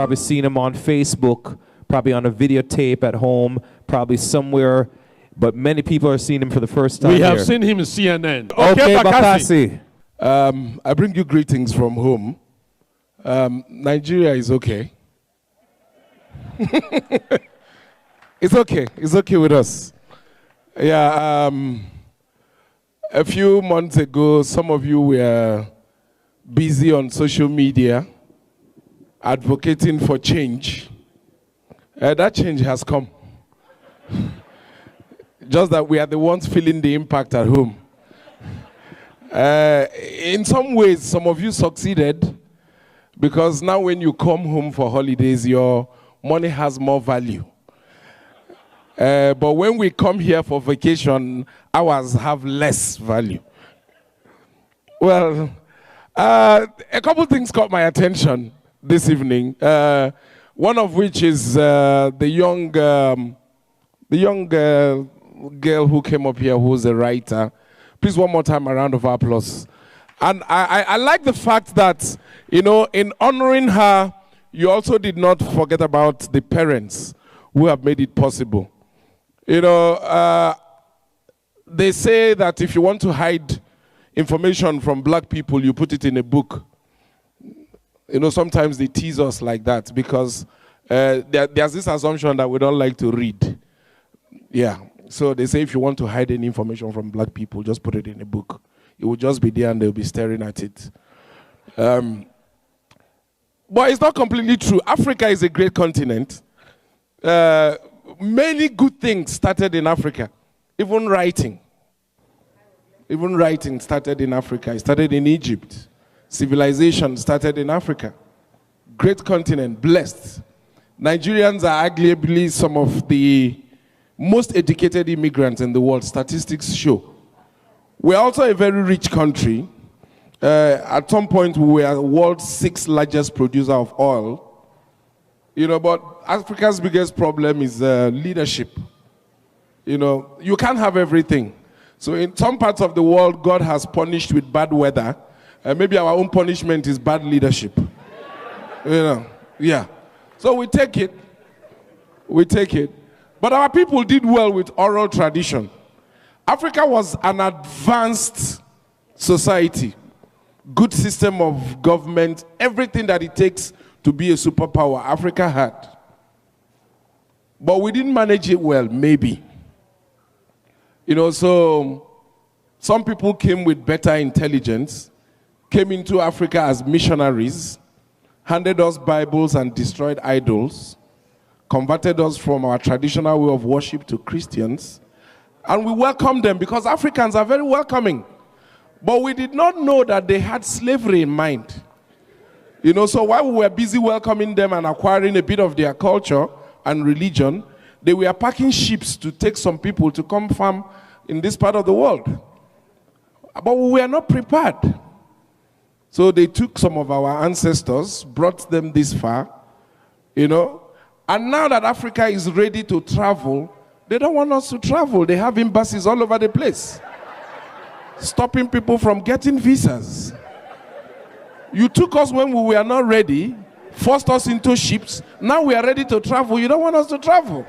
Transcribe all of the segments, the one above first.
probably seen him on Facebook, probably on a videotape at home, probably somewhere. But many people are seeing him for the first time. We have seen him in CNN. Okay, Bakassi. I bring you greetings from home. Nigeria is okay. It's okay. It's okay with us. Yeah. A few months ago, some of you were busy on social media advocating for change. That change has come. Just that we are the ones feeling the impact at home. In some ways, some of you succeeded because now when you come home for holidays, your money has more value. But when we come here for vacation, ours have less value. Well, a couple things caught my attention this evening. One of which is the young girl who came up here who's a writer. Please, one more time, a round of applause. And I like the fact that, you know, in honoring her, you also did not forget about the parents who have made it possible. You know, they say that if you want to hide information from black people, you put it in a book. You know, sometimes they tease us like that because there's this assumption that we don't like to read. Yeah. So they say if you want to hide any information from black people, just put it in a book. It will just be there and they'll be staring at it. But it's not completely true. Africa is a great continent. Many good things started in Africa. Even writing. Even writing started in Africa. It started in Egypt. Civilization started in Africa. Great continent, blessed. Nigerians are arguably some of the most educated immigrants in the world, statistics show. We're also a very rich country. At some point, we were the world's 6th largest producer of oil. You know, but Africa's biggest problem is leadership. You know, you can't have everything. So in some parts of the world, God has punished with bad weather. Maybe our own punishment is bad leadership. You know, yeah. So we take it. We take it. But our people did well with oral tradition. Africa was an advanced society. Good system of government. Everything that it takes to be a superpower, Africa had. But we didn't manage it well, maybe. You know, so some people came with better intelligence, came into Africa as missionaries, handed us Bibles and destroyed idols, converted us from our traditional way of worship to Christians, and we welcomed them because Africans are very welcoming. But we did not know that they had slavery in mind. You know, so while we were busy welcoming them and acquiring a bit of their culture and religion, they were packing ships to take some people to come farm in this part of the world. But we were not prepared. So they took some of our ancestors, brought them this far, you know, and now that Africa is ready to travel, they don't want us to travel. They have embassies all over the place, stopping people from getting visas. You took us when we were not ready, forced us into ships. Now we are ready to travel. You don't want us to travel.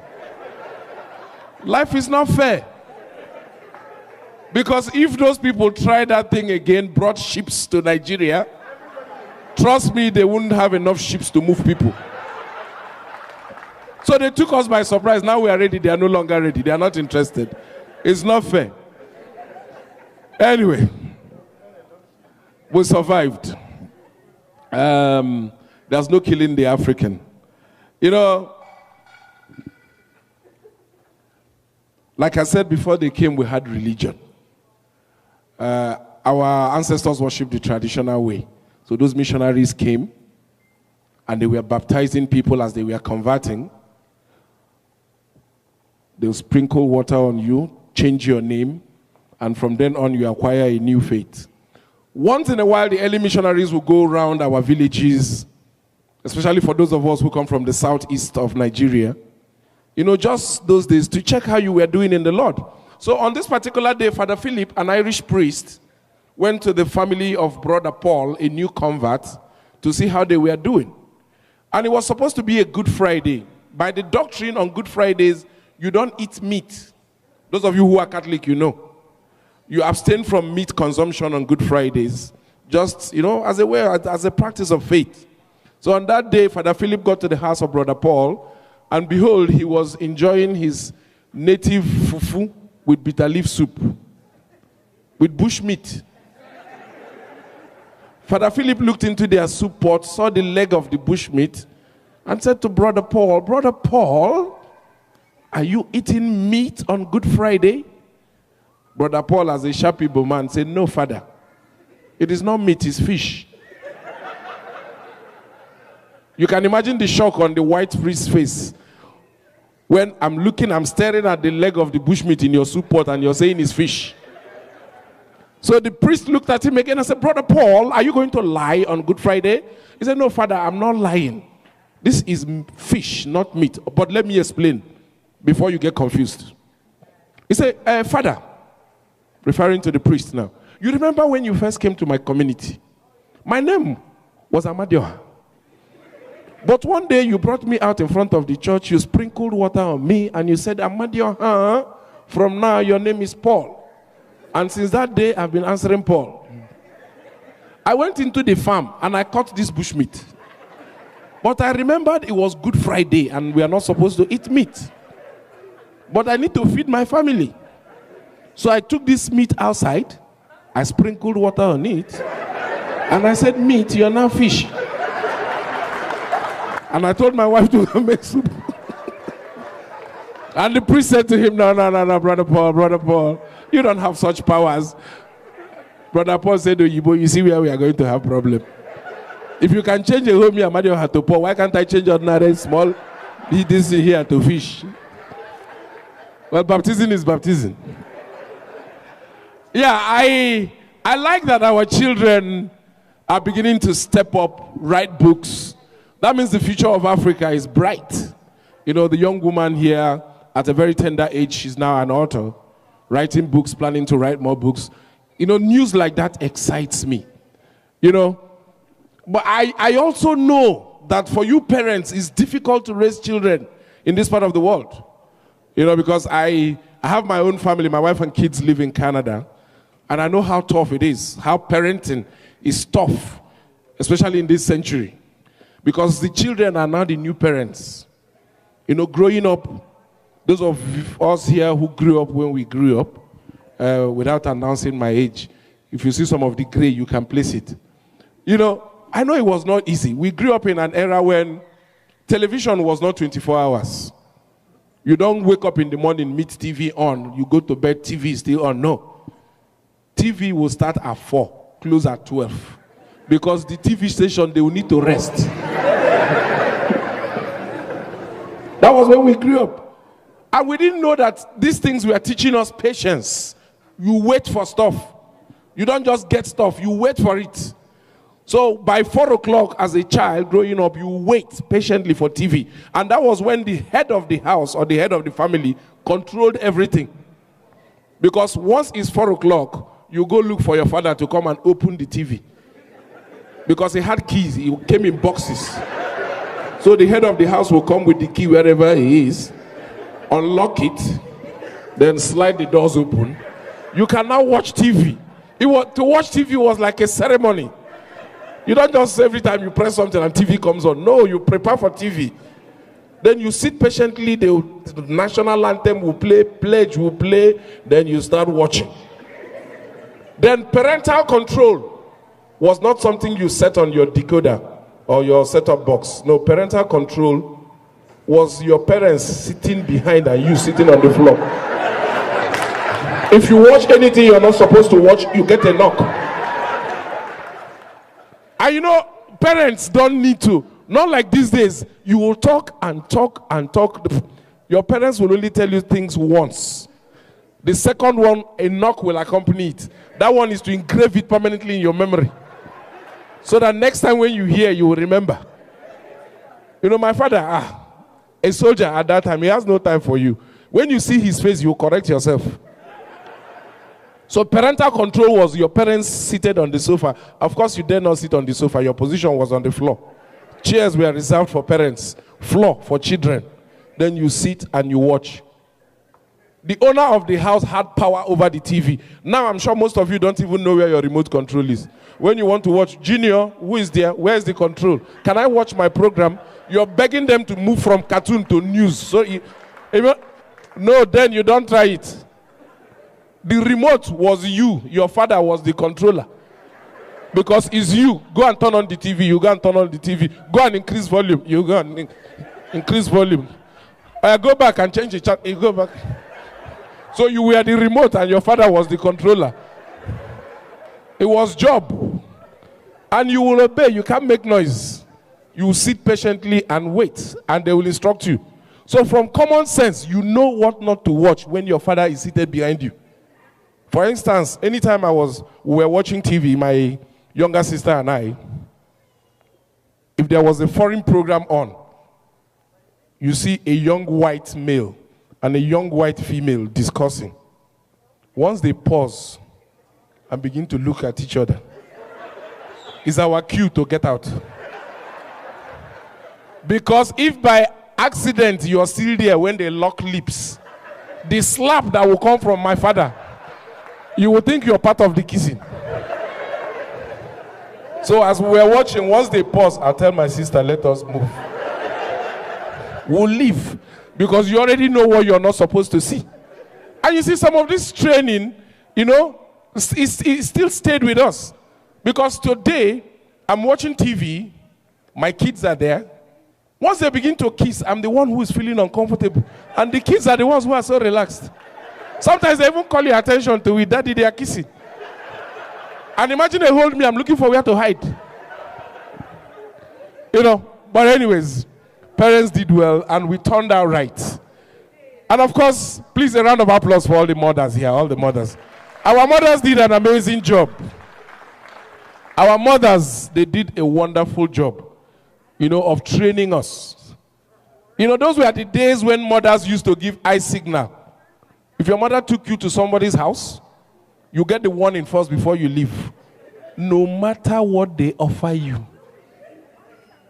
Life is not fair. Because if those people try that thing again, brought ships to Nigeria, trust me, they wouldn't have enough ships to move people. So they took us by surprise. Now we are ready. They are no longer ready. They are not interested. It's not fair. Anyway, we survived. There's no killing the African. You know, like I said before they came, we had religion. Our ancestors worshipped the traditional way. So those missionaries came and they were baptizing people as they were converting. They'll sprinkle water on you, change your name, and from then on you acquire a new faith. Once in a while, the early missionaries will go around our villages, especially for those of us who come from the southeast of Nigeria, you know, just those days to check how you were doing in the Lord. So on this particular day, Father Philip, an Irish priest, went to the family of Brother Paul, a new convert, to see how they were doing. And it was supposed to be a Good Friday. By the doctrine on Good Fridays, you don't eat meat. Those of you who are Catholic, you know. You abstain from meat consumption on Good Fridays. Just, as a way, as a practice of faith. So on that day, Father Philip got to the house of Brother Paul, and behold, he was enjoying his native fufu with bitter leaf soup, with bush meat. Father Philip looked into their soup pot, saw the leg of the bush meat, and said to Brother Paul, are you eating meat on Good Friday? Brother Paul, as a sharp Igbo man, said, no, Father. It is not meat, it's fish. You can imagine the shock on the white priest's face. When I'm staring at the leg of the bushmeat in your soup pot and you're saying it's fish. So the priest looked at him again and said, Brother Paul, are you going to lie on Good Friday? He said, no, Father, I'm not lying. This is fish, not meat. But let me explain before you get confused. He said, Father, referring to the priest now, you remember when you first came to my community? My name was Amadioha. But one day you brought me out in front of the church, you sprinkled water on me, and you said, Amadioha, from now your name is Paul. And since that day, I've been answering Paul. I went into the farm and I caught this bushmeat. But I remembered it was Good Friday and we are not supposed to eat meat. But I need to feed my family. So I took this meat outside, I sprinkled water on it, and I said, meat, you're now fish. And I told my wife to make soup. And the priest said to him, no, Brother Paul, you don't have such powers. Brother Paul said to Yibo, you see where we are going to have problem. If you can change a homie Amadioha to Paul, why can't I change ordinary small this here to fish? Well, baptism is baptism. Yeah, I like that our children are beginning to step up, write books. That means the future of Africa is bright. The young woman here, at a very tender age, she's now an author, writing books, planning to write more books. News like that excites me. But I also know that for you parents, it's difficult to raise children in this part of the world. Because I have my own family. My wife and kids live in Canada. And I know how tough it is, how parenting is tough, especially in this century. Because the children are now the new parents. Growing up, those of us here who grew up when we grew up, without announcing my age, if you see some of the gray, you can place it. I know it was not easy. We grew up in an era when television was not 24 hours. You don't wake up in the morning, meet TV on. You go to bed, TV is still on. No. TV will start at 4, close at 12. Because the TV station, they will need to rest. That was when we grew up. And we didn't know that these things were teaching us patience. You wait for stuff. You don't just get stuff, you wait for it. So by 4 o'clock as a child growing up, you wait patiently for TV. And that was when the head of the house or the head of the family controlled everything. Because once it's 4 o'clock, you go look for your father to come and open the TV. Because he had keys, he came in boxes. So the head of the house will come with the key wherever he is, unlock it, then slide the doors open. You can now watch TV. To watch TV was like a ceremony. You don't just every time you press something and TV comes on. No, you prepare for TV. Then you sit patiently, the national anthem will play, pledge will play, then you start watching. Then parental control was not something you set on your decoder or your set-top box. No, parental control was your parents sitting behind and you sitting on the floor. If you watch anything you're not supposed to watch, you get a knock. And parents don't need to. Not like these days. You will talk and talk and talk. Your parents will only tell you things once. The second one, a knock will accompany it. That one is to engrave it permanently in your memory. So that next time when you hear, you will remember. My father, a soldier at that time, he has no time for you. When you see his face, you will correct yourself. So parental control was your parents seated on the sofa. Of course, you dare not sit on the sofa. Your position was on the floor. Chairs were reserved for parents, floor for children. Then you sit and you watch. The owner of the house had power over the TV. Now I'm sure most of you don't even know where your remote control is. When you want to watch Junior, who is there? Where's the control? Can I watch my program? You're begging them to move from cartoon to news. So, no, then you don't try it. The remote was you. Your father was the controller. Because it's you. Go and turn on the TV. You go and turn on the TV. Go and increase volume. You go and increase volume. I go back and change the channel. You go back. So you were the remote and your father was the controller. It was job. And you will obey. You can't make noise. You will sit patiently and wait. And they will instruct you. So from common sense, you know what not to watch when your father is seated behind you. For instance, anytime we were watching TV, my younger sister and I, if there was a foreign program on, you see a young white male and a young white female discussing. Once they pause and begin to look at each other, it's our cue to get out. Because if by accident you're still there when they lock lips, the slap that will come from my father, you will think you're part of the kissing. So as we were watching, once they pause, I'll tell my sister, let us move. We'll leave. Because you already know what you're not supposed to see. And you see, some of this training, it still stayed with us. Because today, I'm watching TV, my kids are there. Once they begin to kiss, I'm the one who is feeling uncomfortable. And the kids are the ones who are so relaxed. Sometimes they even call your attention to it, Daddy, they are kissing. And imagine they hold me, I'm looking for where to hide. But anyways, parents did well, and we turned out right. And of course, please, a round of applause for all the mothers here, all the mothers. Our mothers did an amazing job. Our mothers, they did a wonderful job, of training us. Those were the days when mothers used to give eye signal. If your mother took you to somebody's house, you get the warning first before you leave. No matter what they offer you,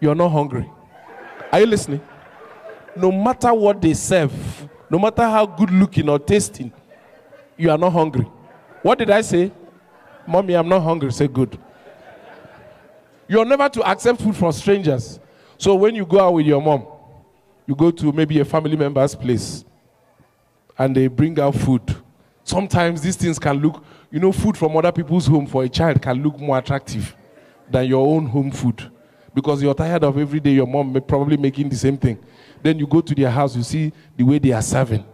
you're not hungry. Are you listening? No matter what they serve, no matter how good looking or tasting, you are not hungry. What did I say? Mommy, I'm not hungry. Say good. You're never to accept food from strangers. So when you go out with your mom, you go to maybe a family member's place, and they bring out food. Sometimes these things can look, food from other people's home for a child can look more attractive than your own home food. Because you're tired of every day your mom probably making the same thing. Then you go to their house, you see the way they are serving.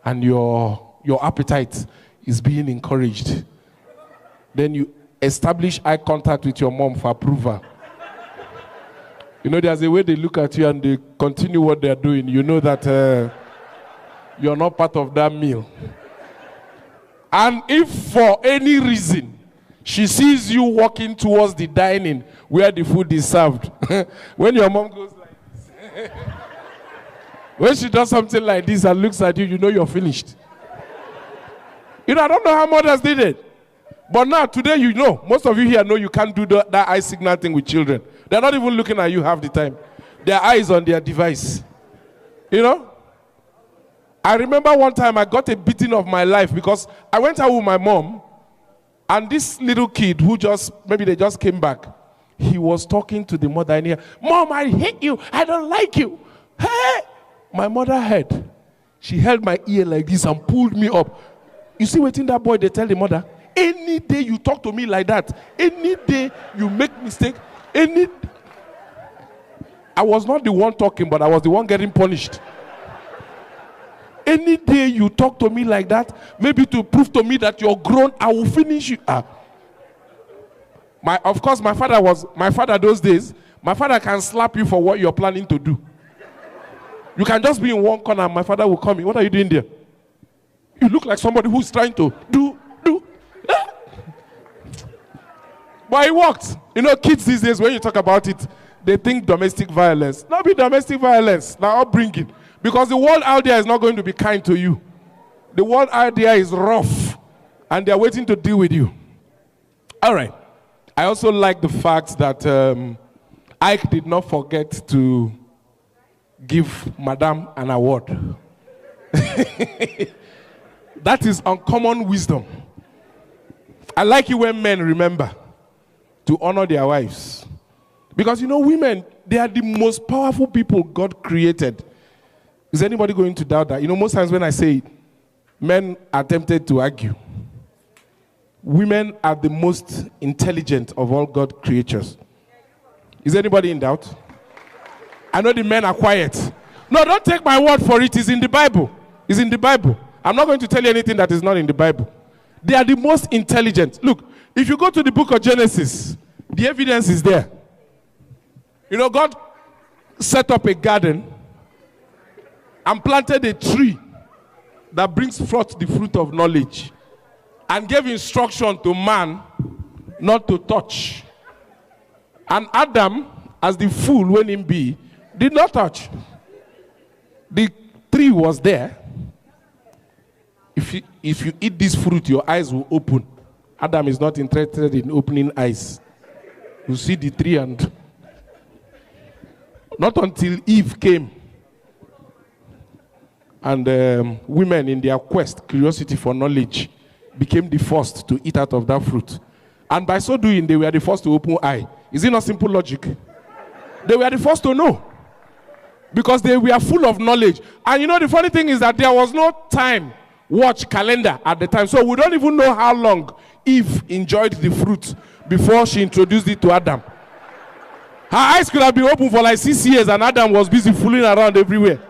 And your appetite is being encouraged. Then you establish eye contact with your mom for approval. There's a way they look at you and they continue what they're doing. You know that you're not part of that meal. And if for any reason she sees you walking towards the dining where the food is served, when your mom goes like this, when she does something like this and looks at you, you know you're finished. I don't know how mothers did it. But now, today, most of you here know you can't do that eye signal thing with children. They're not even looking at you half the time. Their eyes on their device. I remember one time I got a beating of my life because I went out with my mom, and this little kid who maybe they just came back, he was talking to the mother in here. Mom, I hate you. I don't like you. Hey! My mother heard. She held my ear like this and pulled me up. You see waiting that boy, they tell the mother, any day you talk to me like that, any day you make mistake, I was not the one talking, but I was the one getting punished. Any day you talk to me like that, maybe to prove to me that you're grown, I will finish you. Of course, my father those days, my father can slap you for what you're planning to do. You can just be in one corner and my father will come in. What are you doing there? You look like somebody who's trying to do. But it worked. Kids these days, when you talk about it, they think domestic violence. Not be domestic violence. Now upbringing. Because the world out there is not going to be kind to you. The world out there is rough. And they're waiting to deal with you. All right. I also like the fact that Ike did not forget to give Madam an award. That is uncommon wisdom. I like it when men remember to honor their wives. Because women, they are the most powerful people God created. Is anybody going to doubt that? Most times when I say it, men are tempted to argue. Women are the most intelligent of all God's creatures. Is anybody in doubt? I know the men are quiet. No, don't take my word for it. It's in the Bible. It's in the Bible. I'm not going to tell you anything that is not in the Bible. They are the most intelligent. Look, if you go to the book of Genesis, the evidence is there. God set up a garden and planted a tree that brings forth the fruit of knowledge and gave instruction to man not to touch. And Adam, as the fool when him be, did not touch. The tree was there. If you eat this fruit, your eyes will open. Adam is not interested in opening eyes. You see the tree and... Not until Eve came. And women in their quest, curiosity for knowledge, became the first to eat out of that fruit. And by so doing, they were the first to open eye. Is it not simple logic? They were the first to know. Because they were full of knowledge. And the funny thing is that there was no time watch calendar at the time. So we don't even know how long Eve enjoyed the fruit before she introduced it to Adam. Her eyes could have been open for like 6 years and Adam was busy fooling around everywhere.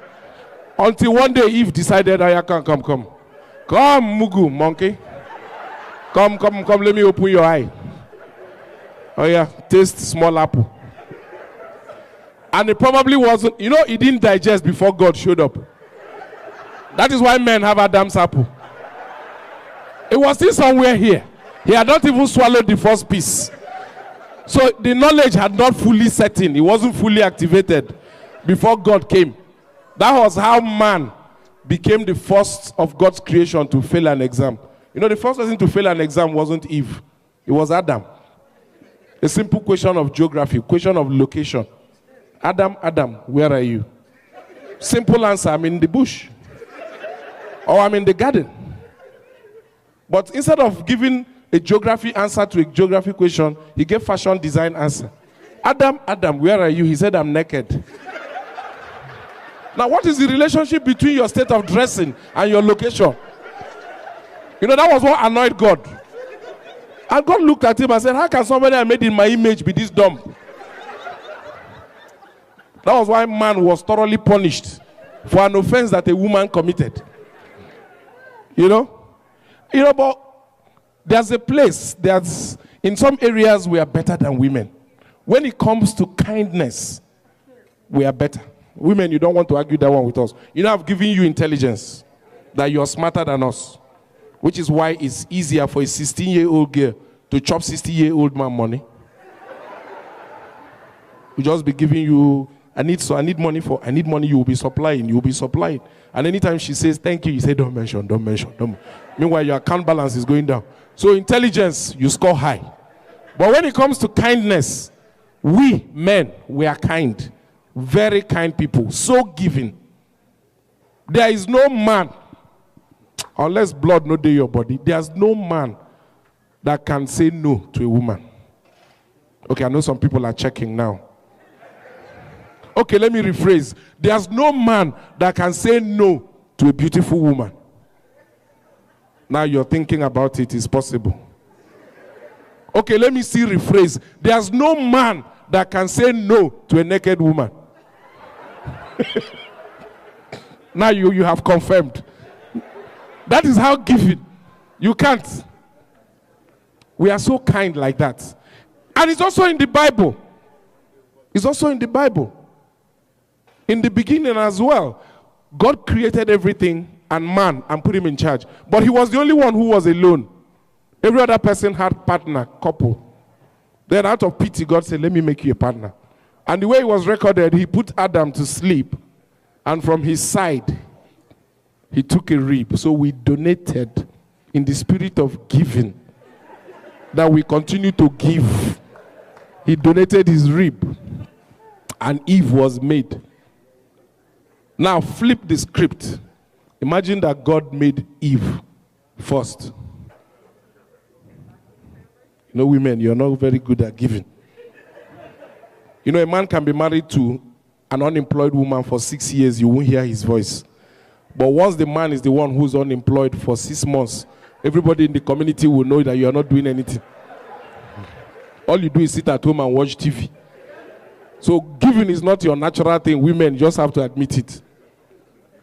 Until one day Eve decided, come. Come, Mugu, monkey. Come, let me open your eye. Oh yeah, taste small apple. And it probably wasn't, it didn't digest before God showed up. That is why men have Adam's apple. It was still somewhere here. He had not even swallowed the first piece. So the knowledge had not fully set in. It wasn't fully activated before God came. That was how man became the first of God's creation to fail an exam. The first person to fail an exam wasn't Eve. It was Adam. A simple question of geography, question of location. Adam, where are you? Simple answer, I'm in the bush. Or I'm in the garden. But instead of giving a geography answer to a geography question, he gave fashion design answer. Adam, where are you? He said, I'm naked. Now, what is the relationship between your state of dressing and your location? That was what annoyed God. And God looked at him and said, how can somebody I made in my image be this dumb? That was why man was thoroughly punished for an offense that a woman committed. But there's a place, in some areas we are better than women. When it comes to kindness, we are better. Women, you don't want to argue that one with us. I've given you intelligence, that you're smarter than us. Which is why it's easier for a 16-year-old girl to chop 60-year-old man money. We'll just be giving you, I need money, you will be supplying. And anytime she says, thank you, you say, don't mention. Meanwhile, your account balance is going down. So intelligence, you score high. But when it comes to kindness, we men, we are kind. Very kind people. So giving. There is no man, unless blood no dey your body, there's no man that can say no to a woman. Okay, I know some people are checking now. Okay, let me rephrase. There's no man that can say no to a beautiful woman. Now you're thinking about it, it's possible. Okay, let me see rephrase. There's no man that can say no to a naked woman. Now you have confirmed. That is how giving. You can't. We are so kind like that. And it's also in the Bible. It's also in the Bible. In the beginning as well, God created everything and man and put him in charge. But he was the only one who was alone. Every other person had partner, couple. Then out of pity, God said, let me make you a partner. And the way it was recorded, he put Adam to sleep. And from his side, he took a rib. So we donated in the spirit of giving. That we continue to give. He donated his rib. and Eve was made. Now flip the script. Imagine that God made Eve first. You know, women, you're not very good at giving. You know, a man can be married to an unemployed woman for 6 years, you won't hear his voice. But once the man is the one who's unemployed for 6 months, everybody in the community will know that you are not doing anything. All you do is sit at home and watch TV. So giving is not your natural thing. Women just have to admit it.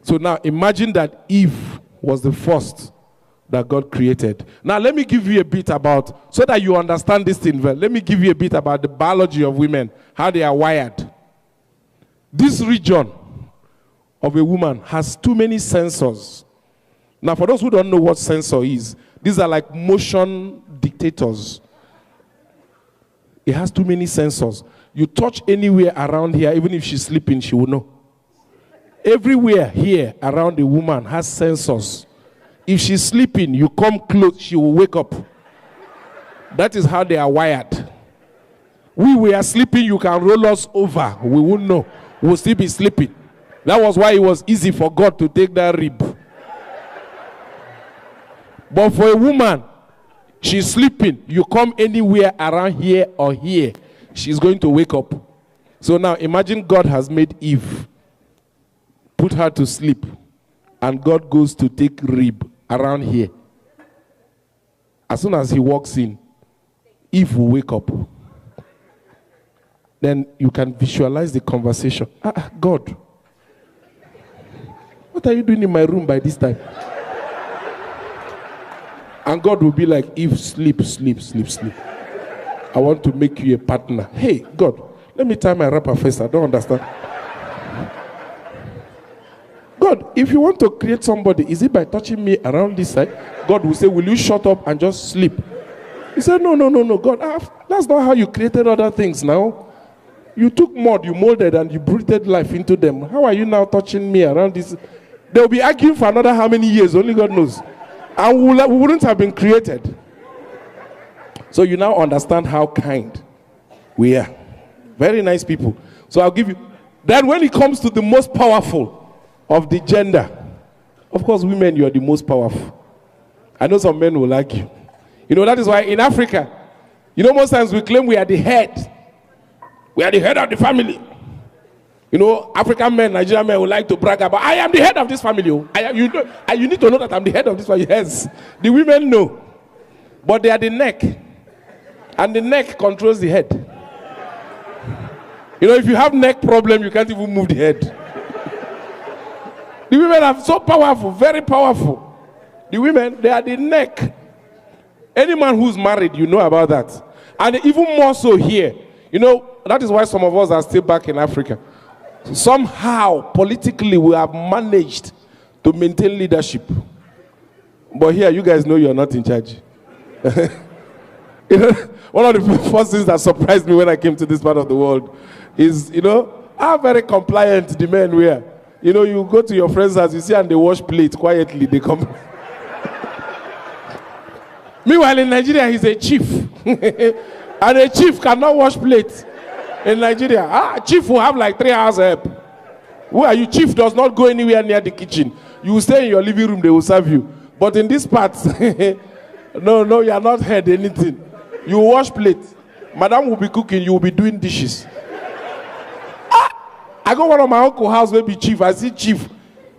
So now imagine that Eve was the first that God created. Now let me give you a bit about, so that you understand this thing well, let me give you a bit about the biology of women, how they are wired. This region of a woman has too many sensors. Now for those who don't know what sensor is, these are like motion dictators. It has too many sensors. You touch anywhere around here, even if she's sleeping, she will know. Everywhere here around the woman has sensors. If she's sleeping, you come close, she will wake up. That is how they are wired. We are sleeping, you can roll us over. We won't know. We'll still be sleeping. That was why it was easy for God to take that rib. But for a woman, she's sleeping. You come anywhere around here or here, she's going to wake up. So now imagine God has made Eve, put her to sleep, and God goes to take rib around here. As soon as he walks in, Eve will wake up. Then you can visualize the conversation. God, what are you doing in my room by this time? And God will be like, Eve, sleep, sleep, sleep, sleep. I want to make you a partner. Hey, God, let me tie my wrapper first. I don't understand. God, if you want to create somebody, is it by touching me around this side? God will say, will you shut up and just sleep? He said, no, God, that's not how you created other things now. You took mud, you molded, and you breathed life into them. How are you now touching me around this? They'll be arguing for another how many years, only God knows. And we wouldn't have been created. So you now understand how kind we are. Very nice people. So I'll give you. Then when it comes to the most powerful of the gender, of course, women, you are the most powerful. I know some men will argue. You know, that is why in Africa, you know, most times we claim we are the head. We are the head of the family. You know, African men, Nigerian men would like to brag about, I am the head of this family. You need to know that I'm the head of this family. Yes, the women know. But they are the neck. And the neck controls the head. You know, if you have neck problem, you can't even move the head. The women are so powerful, very powerful. The women, they are the neck. Any man who's married, you know about that. And even more so here. You know, that is why some of us are still back in Africa. Somehow, politically, we have managed to maintain leadership. But here, you guys know you're not in charge. You know, one of the first things that surprised me when I came to this part of the world is, you know, how very compliant the men were. You know, you go to your friend's house, you see, and they wash plates quietly. They come. Meanwhile, in Nigeria, he's a chief. And a chief cannot wash plates. In Nigeria, chief will have like 3 hours help. Who are you? Chief does not go anywhere near the kitchen. You will stay in your living room, they will serve you. But in this part, no, you are not heard anything. You wash plates. Madam will be cooking, you will be doing dishes. I go one of my uncle's house, maybe chief. I see chief.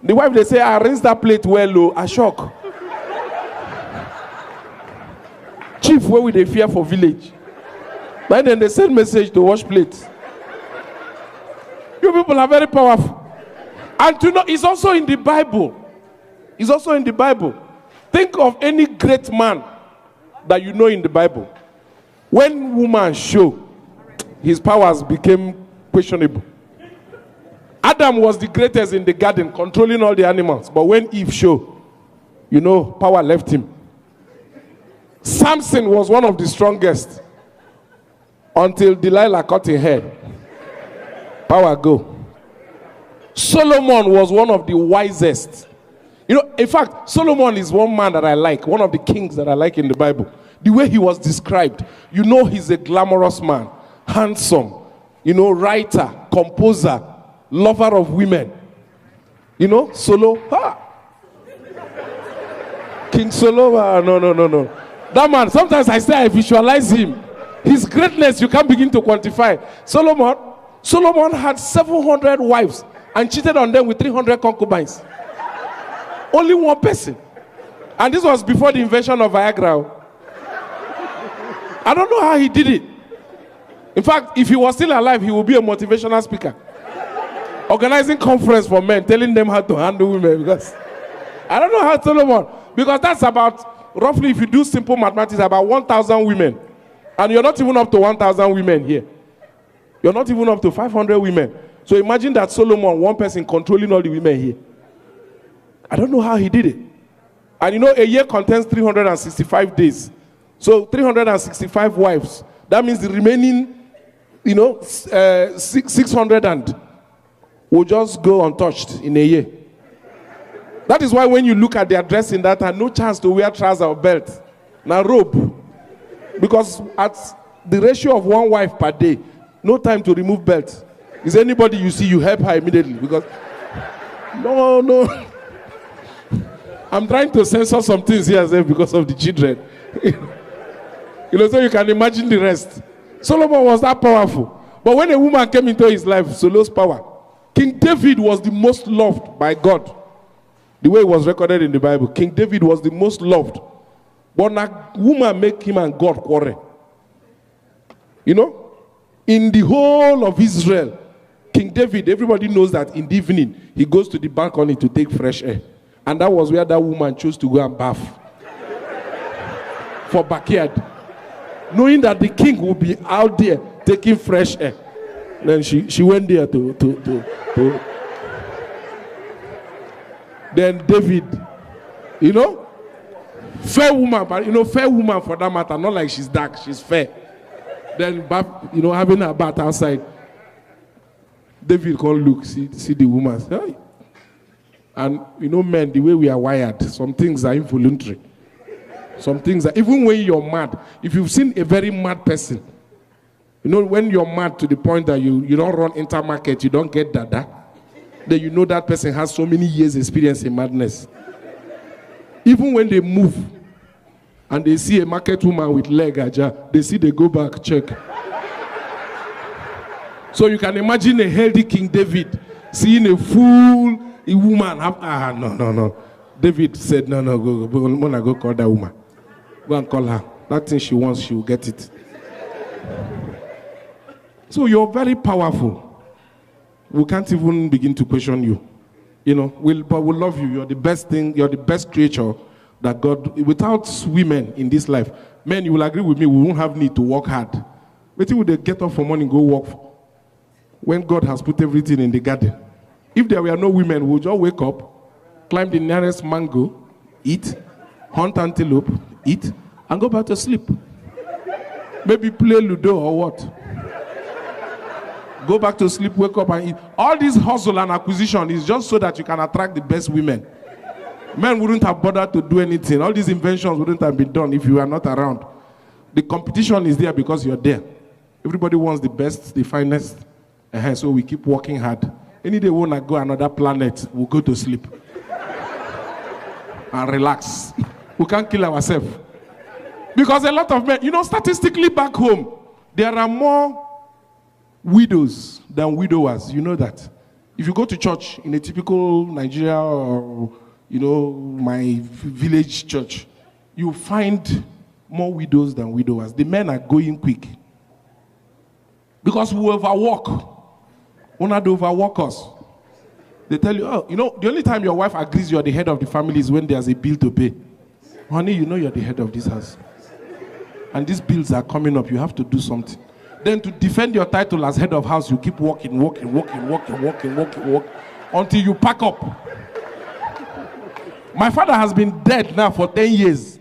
The wife, they say, I rinse that plate well, I shock. Chief, where will they fear for village? But then they send message to wash plates. You people are very powerful. And to know, it's also in the Bible. It's also in the Bible. Think of any great man that you know in the Bible. When woman show, his powers became questionable. Adam was the greatest in the garden, controlling all the animals. But when Eve show, you know, power left him. Samson was one of the strongest until Delilah cut his head. Power go. Solomon was one of the wisest. You know, in fact, Solomon is one man that I like, one of the kings that I like in the Bible. The way he was described, you know, he's a glamorous man, handsome, you know, writer, composer, lover of women. You know, Solo. King Solomon. No. That man, sometimes I say I visualize him. His greatness, you can't begin to quantify. Solomon had 700 wives and cheated on them with 300 concubines. Only one person. And this was before the invention of Viagra. I don't know how he did it. In fact, if he was still alive, he would be a motivational speaker. Organizing conference for men, telling them how to handle women. Because I don't know how Solomon, because that's about, roughly, if you do simple mathematics, about 1,000 women. And you're not even up to 1,000 women here. You're not even up to 500 women. So imagine that Solomon, one person controlling all the women here. I don't know how he did it. And you know, a year contains 365 days. So 365 wives. That means the remaining, you know, 600 and will just go untouched in a year. That is why when you look at their dressing, that had no chance to wear trousers or belt. Now robe. Because at the ratio of one wife per day, no time to remove belt. Is anybody you see, you help her immediately. Because, no. I'm trying to censor some things here because of the children. You know, so you can imagine the rest. Solomon was that powerful. But when a woman came into his life, Solo's power, King David was the most loved by God. The way it was recorded in the Bible, King David was the most loved. But a woman make him and God quarrel. You know, in the whole of Israel, King David, everybody knows that in the evening, he goes to the balcony to take fresh air. And that was where that woman chose to go and bath. For backyard. Knowing that the king would be out there taking fresh air. Then she went there to Then David, you know, fair woman, but you know, fair woman for that matter, not like she's dark, she's fair. Then, you know, having her bath outside, David can't look, see the woman. Hey. And you know, men, the way we are wired, some things are involuntary. Some things are, even when you're mad, if you've seen a very mad person, you know, when you're mad to the point that you don't run intermarket, you don't get dada, then you know that person has so many years experience in madness. Even when they move and they see a market woman with leg aja, they go back, check. So you can imagine a healthy King David seeing a fool woman. No. David said, no, go call that woman. Go and call her. That thing she wants, she will get it. So you're very powerful. We can't even begin to question you. You know, but we love you. You're the best thing, you're the best creature that God, without women in this life, men, you will agree with me, we won't have need to work hard. Wait till they get up for money and go work when God has put everything in the garden. If there were no women, we'll just wake up, climb the nearest mango, eat, hunt antelope, eat, and go back to sleep. Maybe play Ludo or what? Go back to sleep, wake up and eat. All this hustle and acquisition is just so that you can attract the best women. Men wouldn't have bothered to do anything. All these inventions wouldn't have been done if you were not around. The competition is there because you're there. Everybody wants the best, the finest. So we keep working hard. Any day we want to go another planet, we'll go to sleep. And relax. We can't kill ourselves. Because a lot of men, you know, statistically back home, there are more widows than widowers. You know that. If you go to church in a typical Nigeria or, you know, my village church, you find more widows than widowers. The men are going quick. Because we overwork. We not overwork us. They tell you, oh, you know, the only time your wife agrees you're the head of the family is when there's a bill to pay. Honey, you know you're the head of this house. And these bills are coming up. You have to do something. Then to defend your title as head of house, you keep working until you pack up. My father has been dead now for 10 years.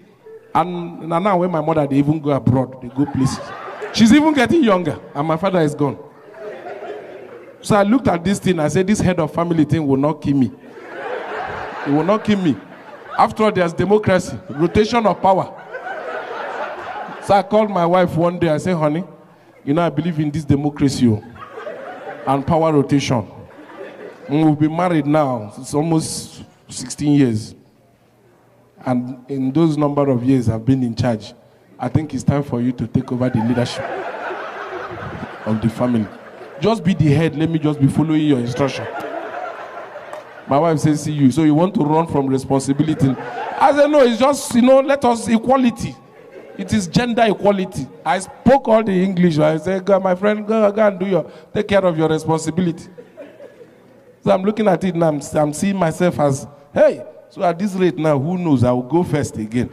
And now when my mother, they even go abroad, they go places. She's even getting younger, and my father is gone. So I looked at this thing, I said, this head of family thing will not kill me. It will not kill me. After all, there's democracy, rotation of power. So I called my wife one day, I said, honey, you know, I believe in this democracy. and power rotation. We've been married now. It's almost 16 years. And in those number of years I've been in charge, I think it's time for you to take over the leadership of the family. Just be the head. Let me just be following your instruction. My wife says, see you. So you want to run from responsibility. I said, no, it's just, let us equality. It is gender equality. I spoke all the English. I said, my friend, go and take care of your responsibility. So I'm looking at it and I'm seeing myself as, hey, so at this rate now, who knows, I will go first again.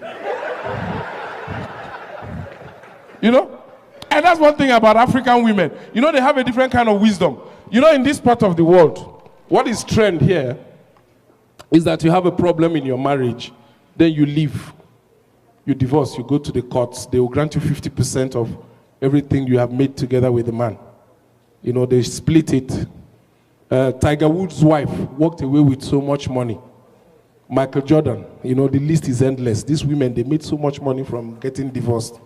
And that's one thing about African women. They have a different kind of wisdom. In this part of the world, what is trend here is that you have a problem in your marriage, then you leave. You divorce, you go to the courts, they will grant you 50% of everything you have made together with the man. They split it. Tiger Woods' wife walked away with so much money. Michael Jordan, the list is endless. These women, they made so much money from getting divorced.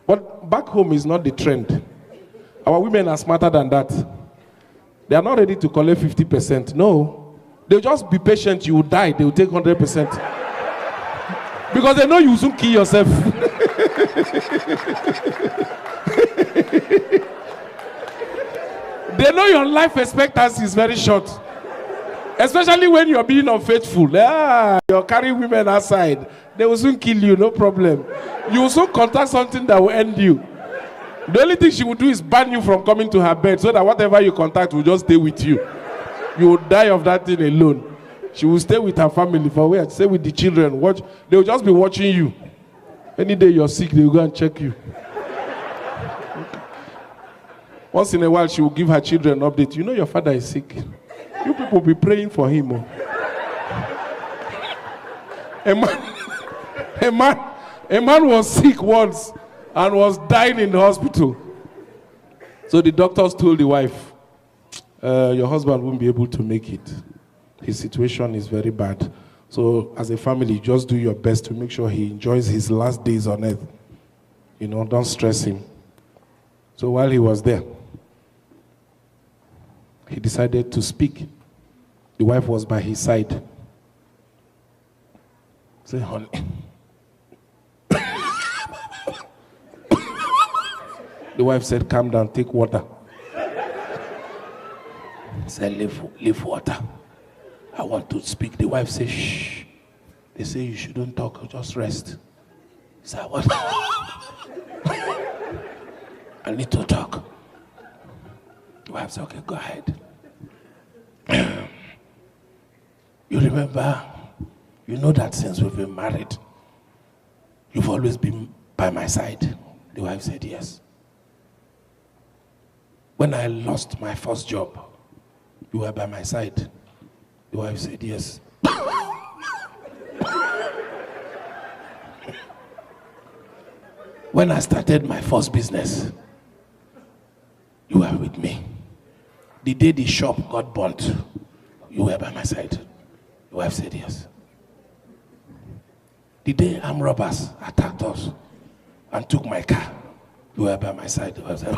But back home is not the trend. Our women are smarter than that. They are not ready to collect 50%. No. They'll just be patient. You will die. They will take 100%. Because they know you will soon kill yourself. They know your life expectancy is very short. Especially when you're being unfaithful. You're carrying women outside. They will soon kill you, no problem. You will soon contact something that will end you. The only thing she will do is ban you from coming to her bed so that whatever you contact will just stay with you. You will die of that thing alone. She will stay with her family for where? Stay with the children. Watch. They will just be watching you. Any day you're sick, they will go and check you. Once in a while, she will give her children an update. Your father is sick. You people will be praying for him. A man was sick once and was dying in the hospital. So the doctors told the wife, your husband won't be able to make it. His situation is very bad. So as a family, just do your best to make sure he enjoys his last days on earth. Don't stress him. So while he was there, he decided to speak. The wife was by his side. Say, honey. The wife said, calm down, take water. He said, leave water. I want to speak. The wife said, shh. They say you shouldn't talk, just rest. He said, what? I need to talk. The wife said, okay, go ahead. You remember, you know that since we've been married, you've always been by my side. The wife said, yes. When I lost my first job, you were by my side. The wife said, yes. When I started my first business, you were with me. The day the shop got burnt, you were by my side. The wife said, yes. The day armed robbers attacked us and took my car, you were by my side. The wife said,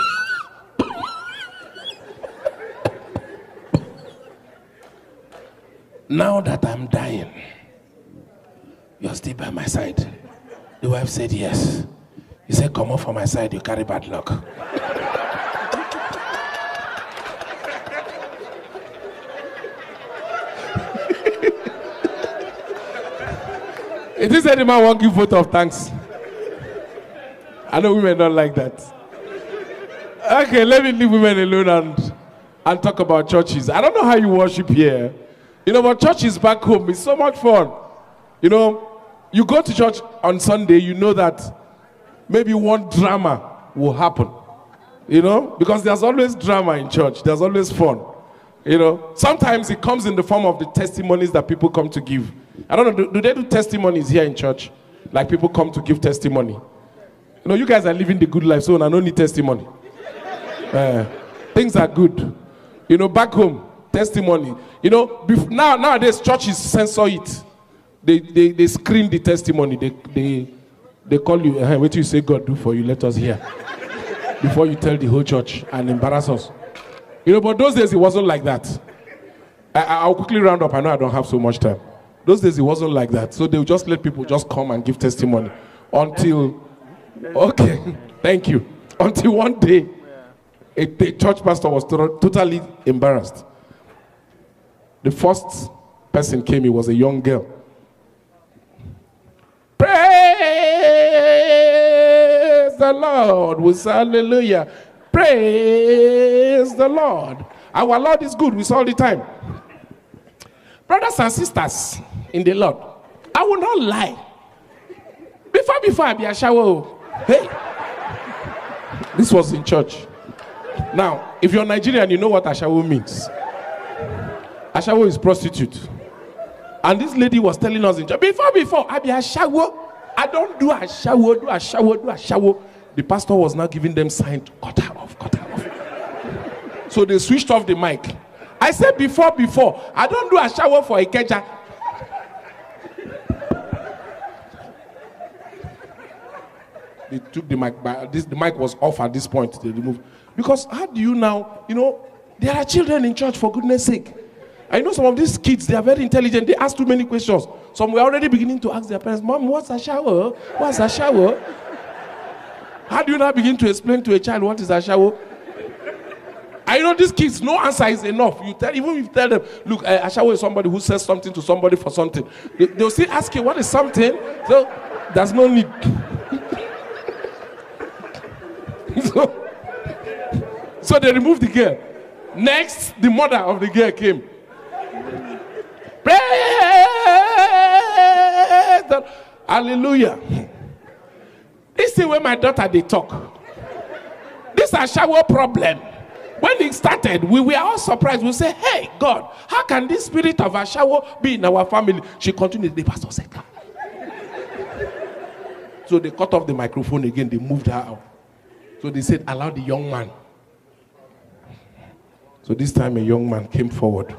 now that I'm dying, you're still by my side. The wife said, yes. He said, come off from my side, you carry bad luck. It is any man won't give vote of thanks. I know women don't like that. Okay, let me leave women alone and talk about churches. I don't know how you worship here. But churches back home is so much fun. You go to church on Sunday, you know that maybe one drama will happen. Because there's always drama in church. There's always fun. Sometimes it comes in the form of the testimonies that people come to give. I don't know, do they do testimonies here in church? Like people come to give testimony. You guys are living the good life, so I don't need testimony. Things are good. Back home, testimony. Nowadays churches censor it. They screen the testimony. They call you, what do you say God do for you? Let us hear. Before you tell the whole church and embarrass us. You know, but those days it wasn't like that. I'll quickly round up. I know I don't have so much time. Those days it wasn't like that. So they would just let people just come and give testimony until, okay, thank you. Until one day, a church pastor was totally embarrassed. The first person came, he was a young girl. Praise the Lord. We say hallelujah. Praise the Lord. Our Lord is good. We say all the time. Brothers and sisters in the Lord, I will not lie. Before I be a shower, hey, this was in church. Now, if you're Nigerian, you know what ashawo means. Ashawo is prostitute. And this lady was telling us in church, before I be ashawo, I don't do ashawo. The pastor was now giving them sign to cut her off. So they switched off the mic. I said before, I don't do ashawo for Ikeja. They took the mic back. The mic was off at this point. They removed. Because how do you now, there are children in church, for goodness sake. I know some of these kids, they are very intelligent. They ask too many questions. Some were already beginning to ask their parents, Mom, what's a shower? What's a shower? How do you now begin to explain to a child what is a shower? I know these kids, no answer is enough. Even if you tell them, look, a shower is somebody who says something to somebody for something. They'll still ask you, what is something? So there's no need. So they removed the girl. Next, the mother of the girl came. Praise the hallelujah. This is where my daughter they talk. This is a shower problem. When it started, we were all surprised. We say, hey, God, how can this spirit of a shower be in our family? She continued. The pastor said, come. So they cut off the microphone again. They moved her out. So they said, allow the young man. So this time a young man came forward.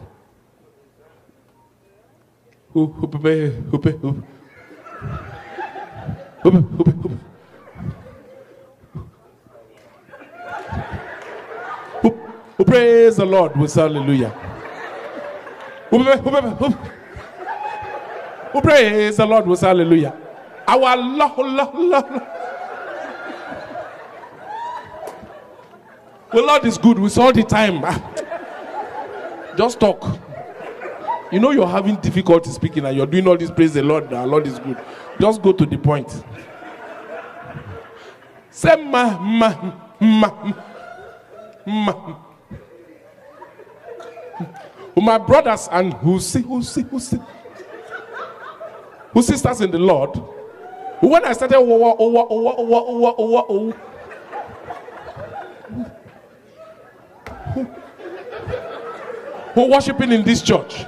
Who praise the Lord with hallelujah. Who praise the Lord with hallelujah. Our Lord. The Lord is good with all the time. Just talk. You know you're having difficulty speaking and you're doing all this praise the Lord. The Lord is good. Just go to the point. Say my brothers and who sisters in the Lord. When I started who worshiping in this church.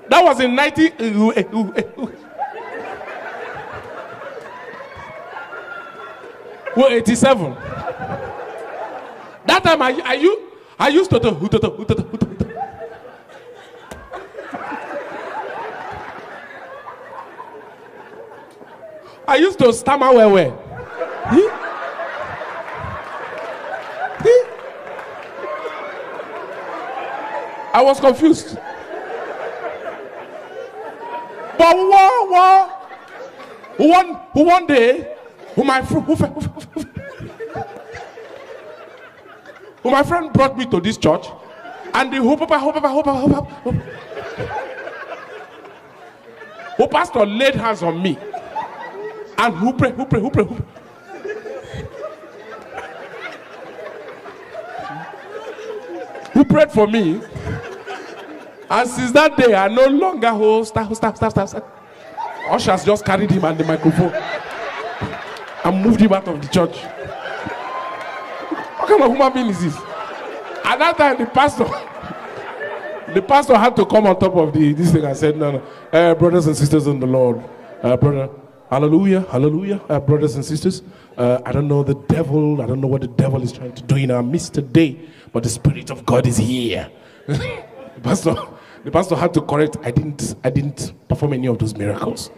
That was in 1987. That time I used to I used to stammer where. I was confused. But one day, my friend brought me to this church, and the who pastor laid hands on me, and who prayed. Who prayed for me. And since that day, I no longer hold. Stop. Ushers just carried him and the microphone and moved him out of the church. What kind of human being is this? At that time, the pastor had to come on top of this thing and said, no. Brothers and sisters in the Lord, brother, hallelujah, brothers and sisters. I don't know the devil. I don't know what the devil is trying to do in our midst today, but the Spirit of God is here. The pastor had to correct. I didn't perform any of those miracles.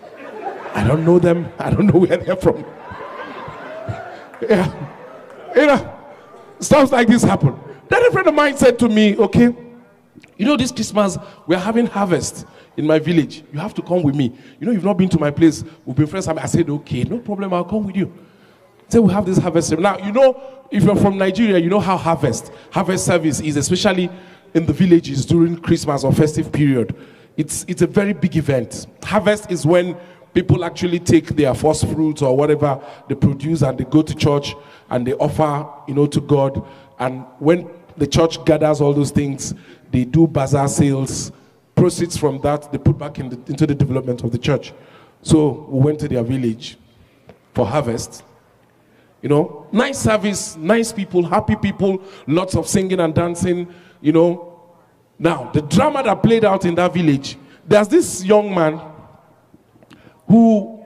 I don't know them. I don't know where they're from. Yeah. Stuff like this happen. Then a friend of mine said to me, okay, you know, this Christmas, we're having harvest in my village. You have to come with me. You know, you've not been to my place. We've been friends. I said, okay, no problem. I'll come with you. So we have this harvest. Now, you know, if you're from Nigeria, you know how harvest service is, especially in the villages during Christmas or festive period. It's a very big event. Harvest is when people actually take their first fruits or whatever they produce and they go to church and they offer, you know, to God. And when the church gathers all those things, they do bazaar sales. Proceeds from that, they put back into the development of the church. So we went to their village for harvest. You know, nice service, nice people, happy people, lots of singing and dancing, you know. Now, the drama that played out in that village, there's this young man who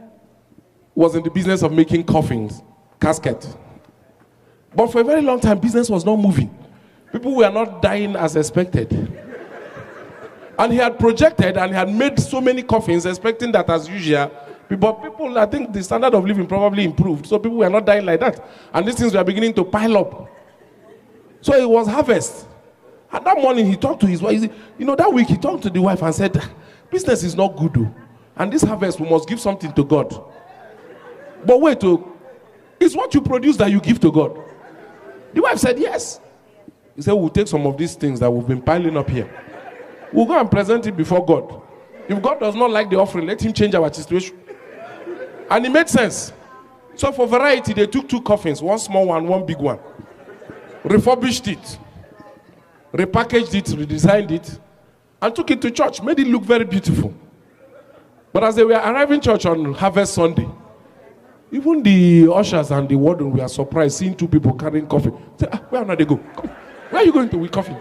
was in the business of making coffins, casket. But for a very long time, business was not moving. People were not dying as expected. And he had projected and he had made so many coffins, expecting that as usual, but people, I think the standard of living probably improved. So people were not dying like that. And these things were beginning to pile up. So it was harvest. And that morning he talked to his wife. You know, that week he talked to the wife and said, business is not good though. And this harvest, we must give something to God. But wait, it's what you produce that you give to God. The wife said, yes. He said, we'll take some of these things that we've been piling up here. We'll go and present it before God. If God does not like the offering, let him change our situation. And it made sense. So for variety, they took 2 coffins, one small one, one big one. Refurbished it. Repackaged it, redesigned it, and took it to church. Made it look very beautiful. But as they were arriving church on Harvest Sunday, even the ushers and the warden were surprised seeing 2 people carrying coffin. Say, where are they go? Come. Where are you going to with coffin?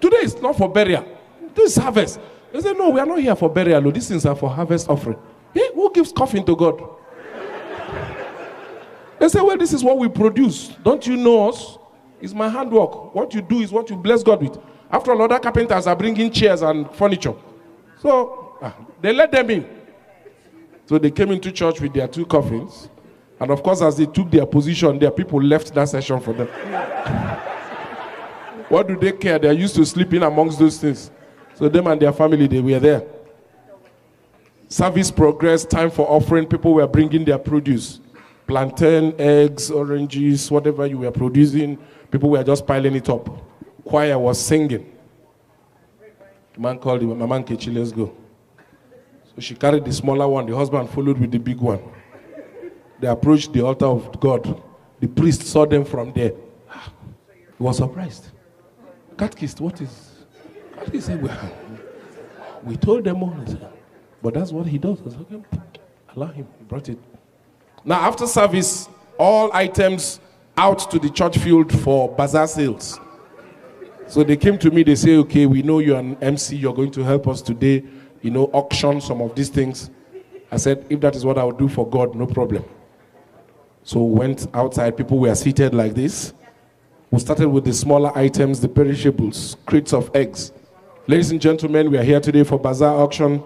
Today is not for burial. This is harvest. They said, no, we are not here for burial. These things are for harvest offering. Hey, who gives coffin to God? They say, well, this is what we produce. Don't you know us? It's my handwork. What you do is what you bless God with. After all, other carpenters are bringing chairs and furniture. So they let them in. So they came into church with their 2 coffins. And of course, as they took their position, their people left that session for them. What do they care? They are used to sleeping amongst those things. So them and their family, they were there. Service progressed, time for offering. People were bringing their produce. Plantain, eggs, oranges, whatever you were producing. People were just piling it up. Choir was singing. The man called him, Mama Nkechi, let's go. So she carried the smaller one. The husband followed with the big one. They approached the altar of God. The priest saw them from there. He was surprised. Catechist, what is? Catechist said, well, we told them all. But that's what he does. I said, okay, allow him. He brought it. Now, after service, all items out to the church field for bazaar sales. So they came to me, they say, okay, we know you're an MC, you're going to help us today, you know, auction some of these things. I said, if that is what I would do for God, no problem. So we went outside, people were seated like this. We started with the smaller items, the perishables, crates of eggs. Ladies and gentlemen, we are here today for bazaar auction.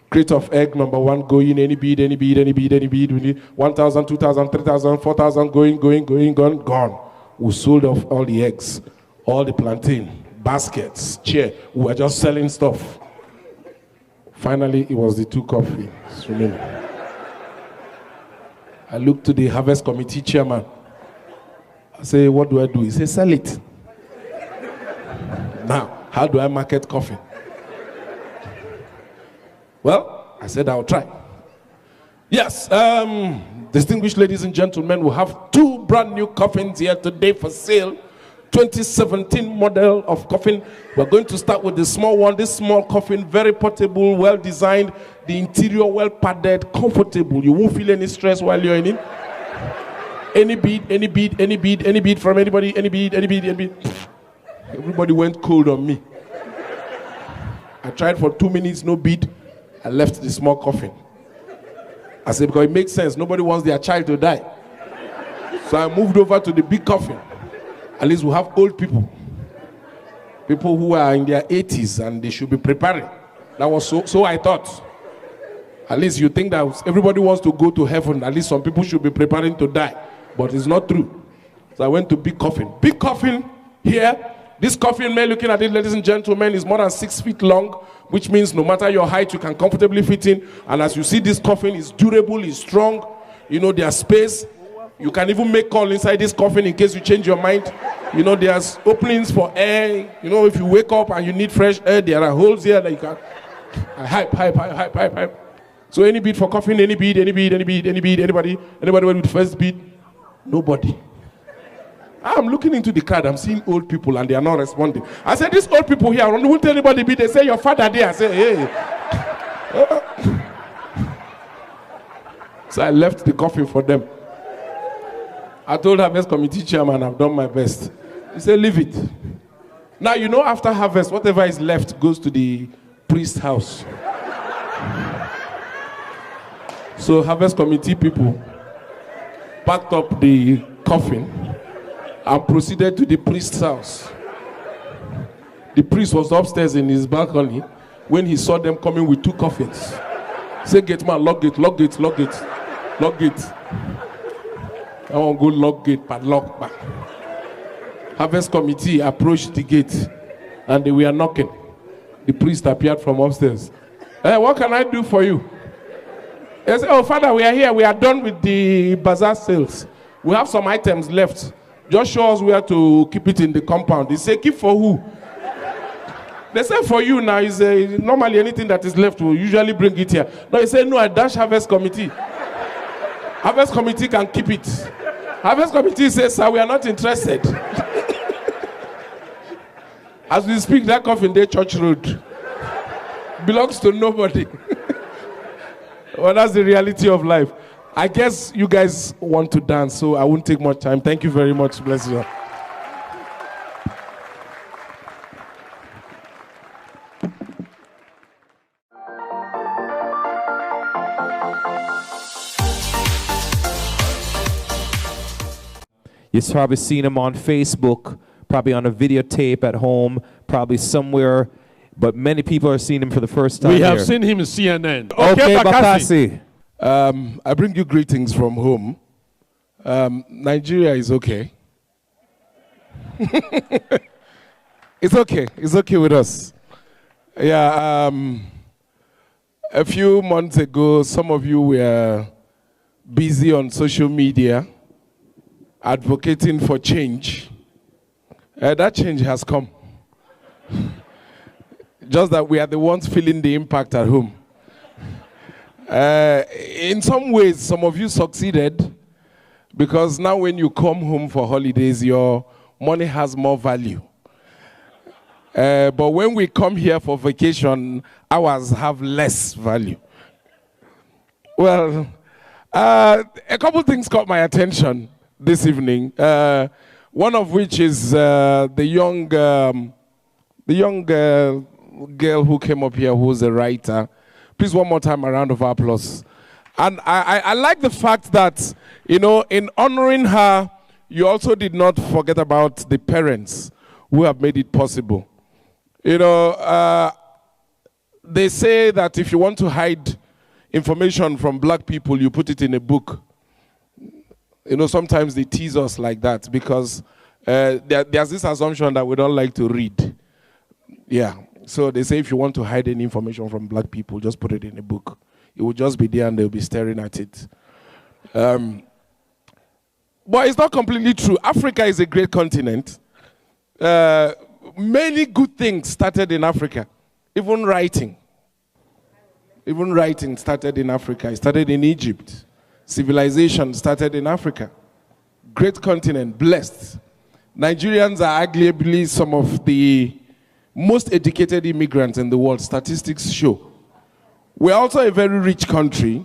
Crate of egg, number 1, going, any bead, any bead, any bead, any bead. We need 1,000, 2,000, 3,000, 4,000, gone. We sold off all the eggs, all the plantain, baskets, chair. We were just selling stuff. Finally, it was the 2 coffees remaining. I looked to the harvest committee chairman. I say, what do I do? He said, sell it. Now, how do I market coffee? Well, I said I'll try. Yes, distinguished ladies and gentlemen, we have 2 brand new coffins here today for sale. 2017 model of coffin. We're going to start with the small one. This small coffin, very portable, well designed. The interior well padded, comfortable. You won't feel any stress while you're in it. Any bead, any bead, any bead, any bead from anybody, any bead, any bead, any bead. Everybody went cold on me. I tried for 2 minutes, no bead. I left the small coffin. I said, because it makes sense. Nobody wants their child to die. So I moved over to the big coffin. At least we have old people. People who are in their 80s and they should be preparing. That was so I thought. At least you think that everybody wants to go to heaven. At least some people should be preparing to die. But it's not true. So I went to Big Coffin. Big Coffin here. This coffin, man, looking at it, ladies and gentlemen, is more than 6 feet long, which means no matter your height, you can comfortably fit in. And as you see, this coffin is durable, is strong. You know, there's space. You can even make call inside this coffin in case you change your mind. You know, there's openings for air. You know, if you wake up and you need fresh air, there are holes here that you can hype. So any beat for coffin, any beat, anybody with the first beat? Nobody. I'm looking into the crowd, I'm seeing old people and they are not responding. I said, these old people here, I won't tell anybody beat. They say, your father there. I say, hey. So I left the coffin for them. I told Harvest Committee chairman, I've done my best. He said, leave it. Now, you know, after harvest, whatever is left goes to the priest's house. So Harvest Committee people packed up the coffin and proceeded to the priest's house. The priest was upstairs in his balcony when he saw them coming with 2 coffins. He said, gate man, lock gate. I want to go lock gate, padlock back. Harvest Committee approached the gate and they were knocking. The priest appeared from upstairs. Hey, what can I do for you? They said, oh, Father, we are here. We are done with the bazaar sales. We have some items left. Just show us where to keep it in the compound. They say, keep for who? They say for you now, is normally anything that is left, we'll usually bring it here. No, he said, no, I dash Harvest Committee. Harvest Committee can keep it. Harvest Committee says, sir, we are not interested. As we speak, that coffin there, Church Road, belongs to nobody. Well, that's the reality of life. I guess you guys want to dance, so I won't take much time. Thank you very much. Bless you. You've probably seen him on Facebook, probably on a videotape at home, probably somewhere, but many people are seeing him for the first time. We have here. seen him in CNN. Okay, Bakassi. I bring you greetings from home. Nigeria is okay. It's okay. It's okay with us. Yeah. A few months ago, some of you were busy on social media advocating for change. That change has come. Just that we are the ones feeling the impact at home. In some ways, some of you succeeded because now when you come home for holidays, your money has more value. But when we come here for vacation, ours have less value. Well, a couple things caught my attention this evening. One of which is the young girl who came up here, who's a writer. Please, one more time, a round of applause. And I like the fact that, you know, in honoring her, you also did not forget about the parents who have made it possible. You know, they say that if you want to hide information from black people, you put it in a book. You know, sometimes they tease us like that because there's this assumption that we don't like to read. Yeah. So they say if you want to hide any information from black people, just put it in a book. It will just be there and they'll be staring at it. But it's not completely true. Africa is a great continent. Many good things started in Africa. Even writing started in Africa. It started in Egypt. Civilization started in Africa. Great continent, blessed. Nigerians are arguably some of the most educated immigrants in the world, statistics show. We're also a very rich country.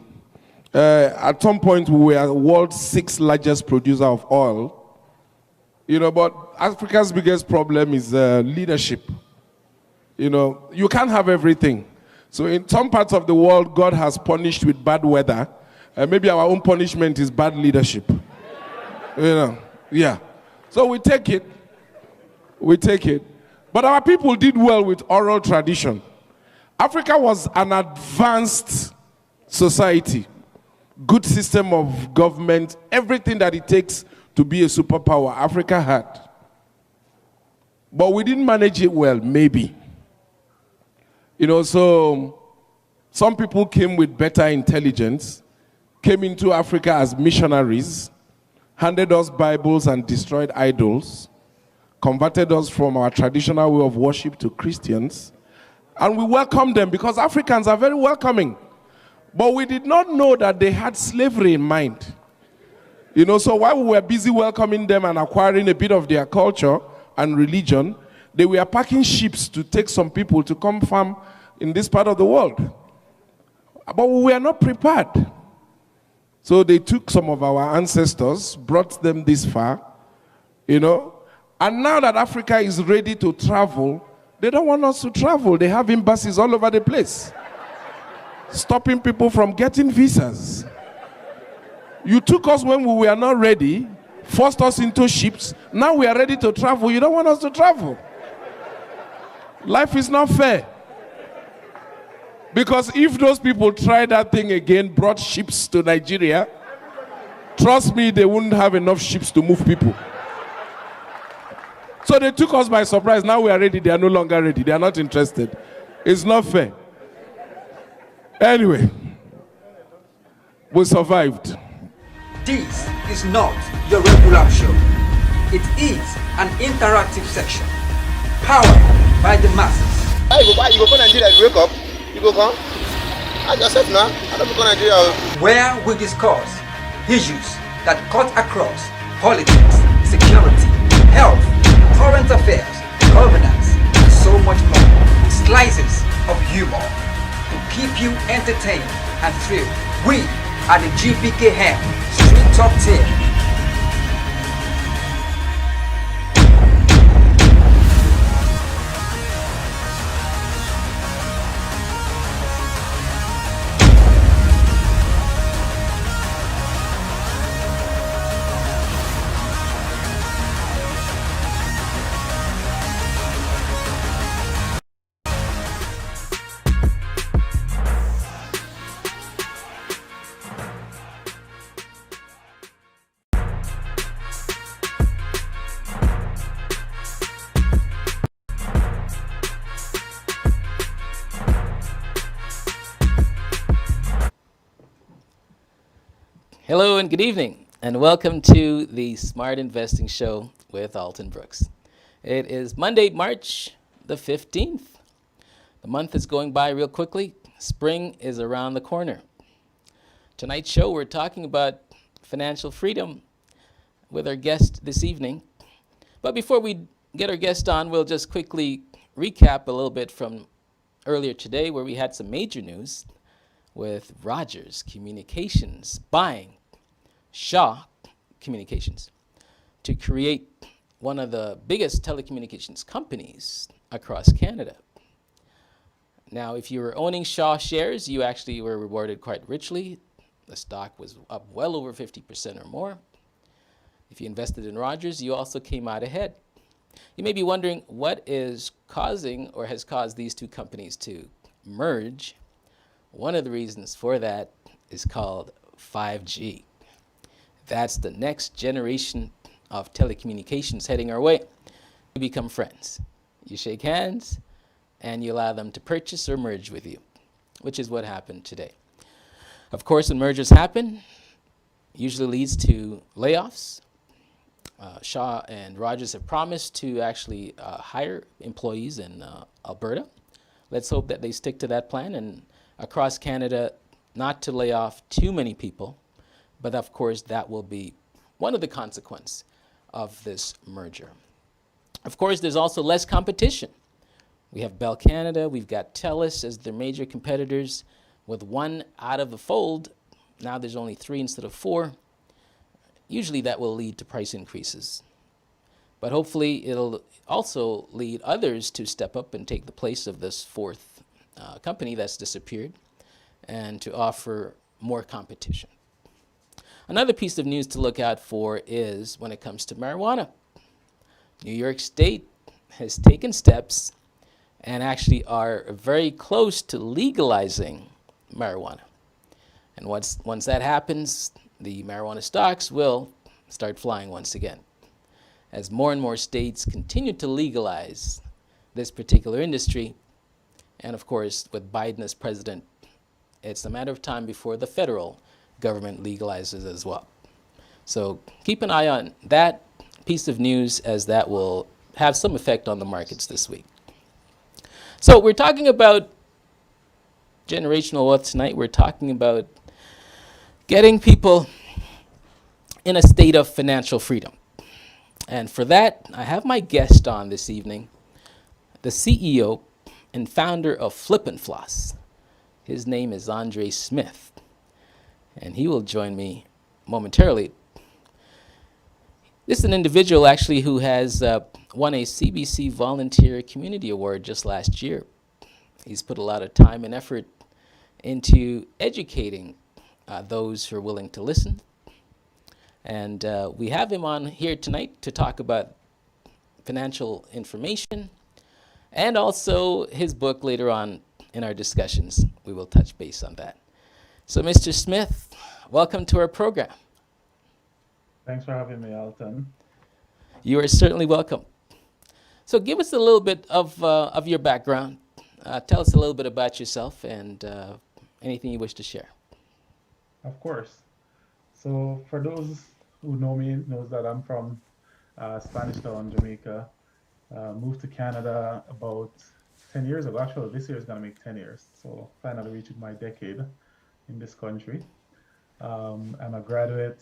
At some point, we were the world's 6th largest producer of oil. You know, but Africa's biggest problem is leadership. You know, you can't have everything. So in some parts of the world, God has punished with bad weather. Maybe our own punishment is bad leadership. You know, yeah. So we take it. We take it. But our people did well with oral tradition. Africa was an advanced society, good system of government, everything that it takes to be a superpower. Africa had. But we didn't manage it well, maybe. So some people came with better intelligence, came into Africa as missionaries, handed us Bibles and destroyed idols, converted us from our traditional way of worship to Christians, and we welcomed them because Africans are very welcoming. But we did not know that they had slavery in mind. So while we were busy welcoming them and acquiring a bit of their culture and religion, they were packing ships to take some people to come farm in this part of the world. But we were not prepared. So they took some of our ancestors, brought them this far, and now that Africa is ready to travel, they don't want us to travel. They have embassies all over the place, stopping people from getting visas. You took us when we were not ready, forced us into ships. Now we are ready to travel. You don't want us to travel. Life is not fair. Because if those people tried that thing again, brought ships to Nigeria, trust me, they wouldn't have enough ships to move people. So they took us by surprise. Now we are ready. They are no longer ready. They are not interested. It's not fair. Anyway, we survived. This is not your regular show. It is an interactive section powered by the masses. You go Nigeria, you wake up, you go come. I just said now, I don't go Nigeria. Where we discuss issues that cut across politics, security, health, current affairs, governance, and so much more. Slices of humor to keep you entertained and thrilled. We are the GPKM Street Talk Team. Hello and good evening, and welcome to the Smart Investing Show with Alton Brooks. It is Monday, March the 15th. The month is going by real quickly. Spring is around the corner. Tonight's show, we're talking about financial freedom with our guest this evening. But before we get our guest on, we'll just quickly recap a little bit from earlier today where we had some major news with Rogers Communications buying Shaw Communications to create one of the biggest telecommunications companies across Canada. Now, if you were owning Shaw shares, you actually were rewarded quite richly. The stock was up well over 50% or more. If you invested in Rogers, you also came out ahead. You may be wondering what is causing or has caused these two companies to merge. One of the reasons for that is called 5G. That's the next generation of telecommunications heading our way. You become friends. You shake hands and you allow them to purchase or merge with you, which is what happened today. Of course, when mergers happen, usually leads to layoffs. Shaw and Rogers have promised to actually hire employees in Alberta. Let's hope that they stick to that plan and across Canada not to lay off too many people. But of course, that will be one of the consequences of this merger. Of course, there's also less competition. We have Bell Canada, we've got TELUS as their major competitors. With one out of the fold, now there's only 3 instead of 4. Usually that will lead to price increases. But hopefully it'll also lead others to step up and take the place of this fourth company that's disappeared and to offer more competition. Another piece of news to look out for is when it comes to marijuana. New York State has taken steps and actually are very close to legalizing marijuana. And once that happens, the marijuana stocks will start flying once again, as more and more states continue to legalize this particular industry. And of course, with Biden as president, it's a matter of time before the federal government legalizes as well. So keep an eye on that piece of news, as that will have some effect on the markets this week. So we're talking about generational wealth tonight. We're talking about getting people in a state of financial freedom. And for that, I have my guest on this evening, the CEO and founder of Flip and Floss. His name is Andre Smith, and he will join me momentarily. This is an individual actually who has won a CBC Volunteer Community Award just last year. He's put a lot of time and effort into educating those who are willing to listen. And we have him on here tonight to talk about financial information and also his book. Later on in our discussions, we will touch base on that. So Mr. Smith, welcome to our program. Thanks for having me, Alton. You are certainly welcome. So give us a little bit of your background. Tell us a little bit about yourself and anything you wish to share. Of course. So for those who know me, knows that I'm from Spanish Town, Jamaica. Moved to Canada about 10 years ago. Actually, this year is going to make 10 years. So finally reaching my decade in this country. I'm a graduate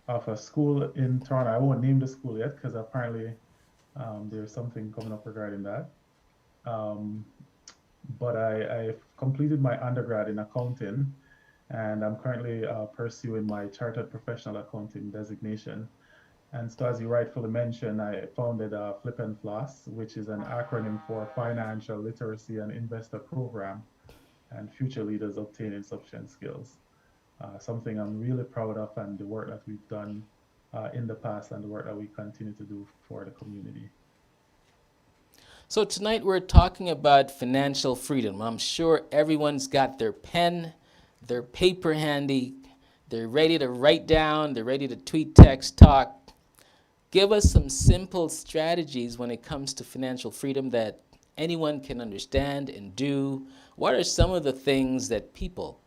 of a school in Toronto. I won't name the school yet because apparently there's something coming up regarding that. But I completed my undergrad in accounting, and I'm currently pursuing my Chartered Professional Accounting designation. And so, as you rightfully mentioned, I founded Flip and Floss, which is an acronym for Financial Literacy and Investor Program, and Future Leaders Obtaining Sufficient Skills. Something I'm really proud of, and the work that we've done in the past and the work that we continue to do for the community. So tonight we're talking about financial freedom. I'm sure everyone's got their pen, their paper handy. They're ready to write down, they're ready to tweet, text, talk. Give us some simple strategies when it comes to financial freedom that anyone can understand and do. What are some of the things that people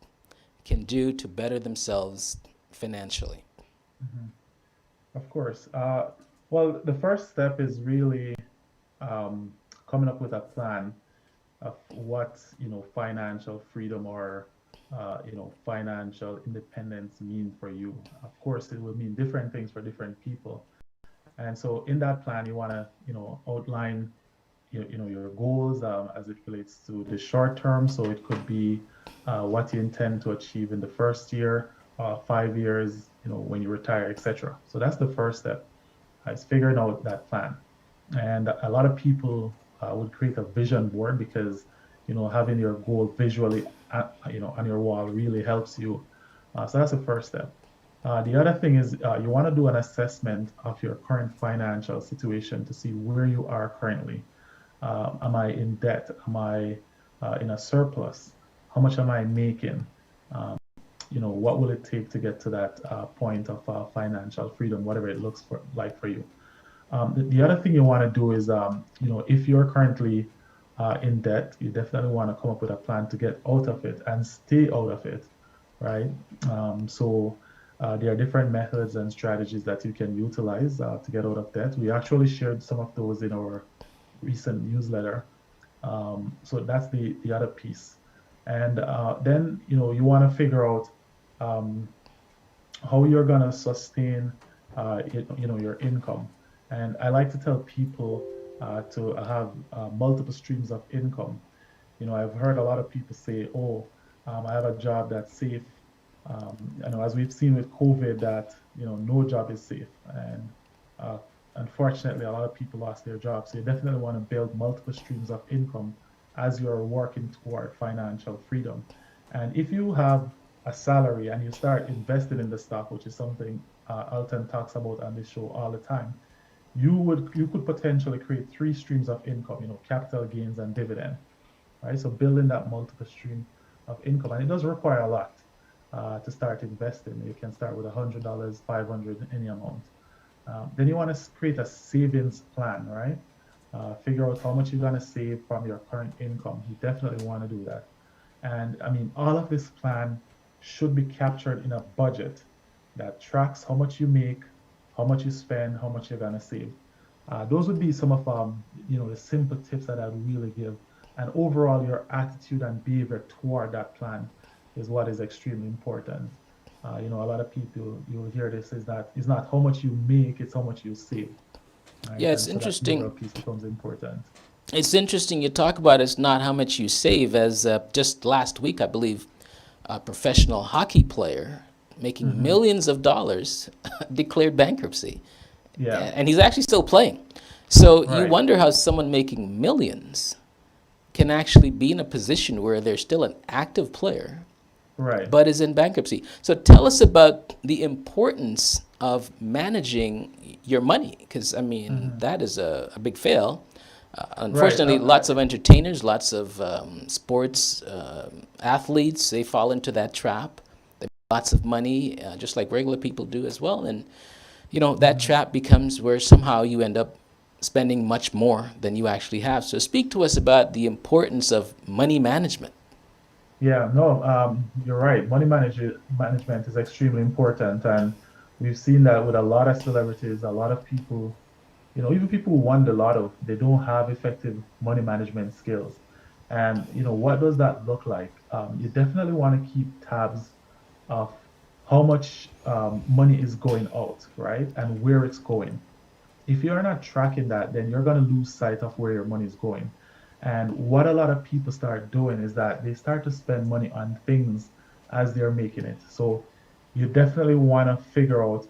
can do to better themselves financially? Mm-hmm. Of course. Well, the first step is really coming up with a plan of what financial freedom or financial independence mean for you. Of course, it will mean different things for different people. And so in that plan, you want to outline your goals as it relates to the short term. So it could be what you intend to achieve in the first year, 5 years, when you retire, etc. So that's the first step, is figuring out that plan. And a lot of people would create a vision board because having your goal visually on your wall really helps you. So that's the first step. The other thing is you want to do an assessment of your current financial situation to see where you are currently. Am I in debt? Am I in a surplus? How much am I making? What will it take to get to that point of financial freedom, whatever it looks like for you? The other thing you want to do is, if you're currently in debt, you definitely want to come up with a plan to get out of it and stay out of it, right? So there are different methods and strategies that you can utilize to get out of debt. We actually shared some of those in our recent newsletter. So that's the other piece. And then, you want to figure out how you're going to sustain, your income. And I like to tell people to have multiple streams of income. I've heard a lot of people say, I have a job that's safe. As we've seen with COVID, that no job is safe, and unfortunately, a lot of people lost their jobs. So you definitely want to build multiple streams of income as you're working toward financial freedom. And if you have a salary and you start investing in the stock, which is something Alton talks about on this show all the time, you could potentially create 3 streams of income, capital gains and dividend, right? So building that multiple stream of income, and it does require a lot. to start investing. You can start with $100, 500, any amount. Then you want to create a savings plan, right? Figure out how much you're going to save from your current income. You definitely want to do that. And I mean, all of this plan should be captured in a budget that tracks how much you make, how much you spend, how much you're going to save. Those would be some of the simple tips that I'd really give. And overall, your attitude and behavior toward that plan is what is extremely important. A lot of people, you'll hear this, is that it's not how much you make, it's how much you save. Right? Yeah, it's And so that interesting. behavioral piece becomes important. It's interesting you talk about it's not how much you save, as just last week, I believe, a professional hockey player making millions of dollars declared bankruptcy. Yeah, And he's actually still playing. So you Right. wonder how someone making millions can actually be in a position where they're still an active player right. but is in bankruptcy. So tell us about the importance of managing your money, because I mean that is a big fail. Unfortunately, lots of entertainers, lots of sports athletes, they fall into that trap. They make lots of money, just like regular people do as well, and that trap becomes where somehow you end up spending much more than you actually have. So speak to us about the importance of money management. Yeah, no, you're right. Management is extremely important, and we've seen that with a lot of celebrities, a lot of people, even people who won the lotto, they don't have effective money management skills. And what does that look like? You definitely want to keep tabs of how much money is going out, right, and where it's going. If you're not tracking that, then you're going to lose sight of where your money is going. And what a lot of people start doing is that they start to spend money on things as they're making it. So you definitely want to figure out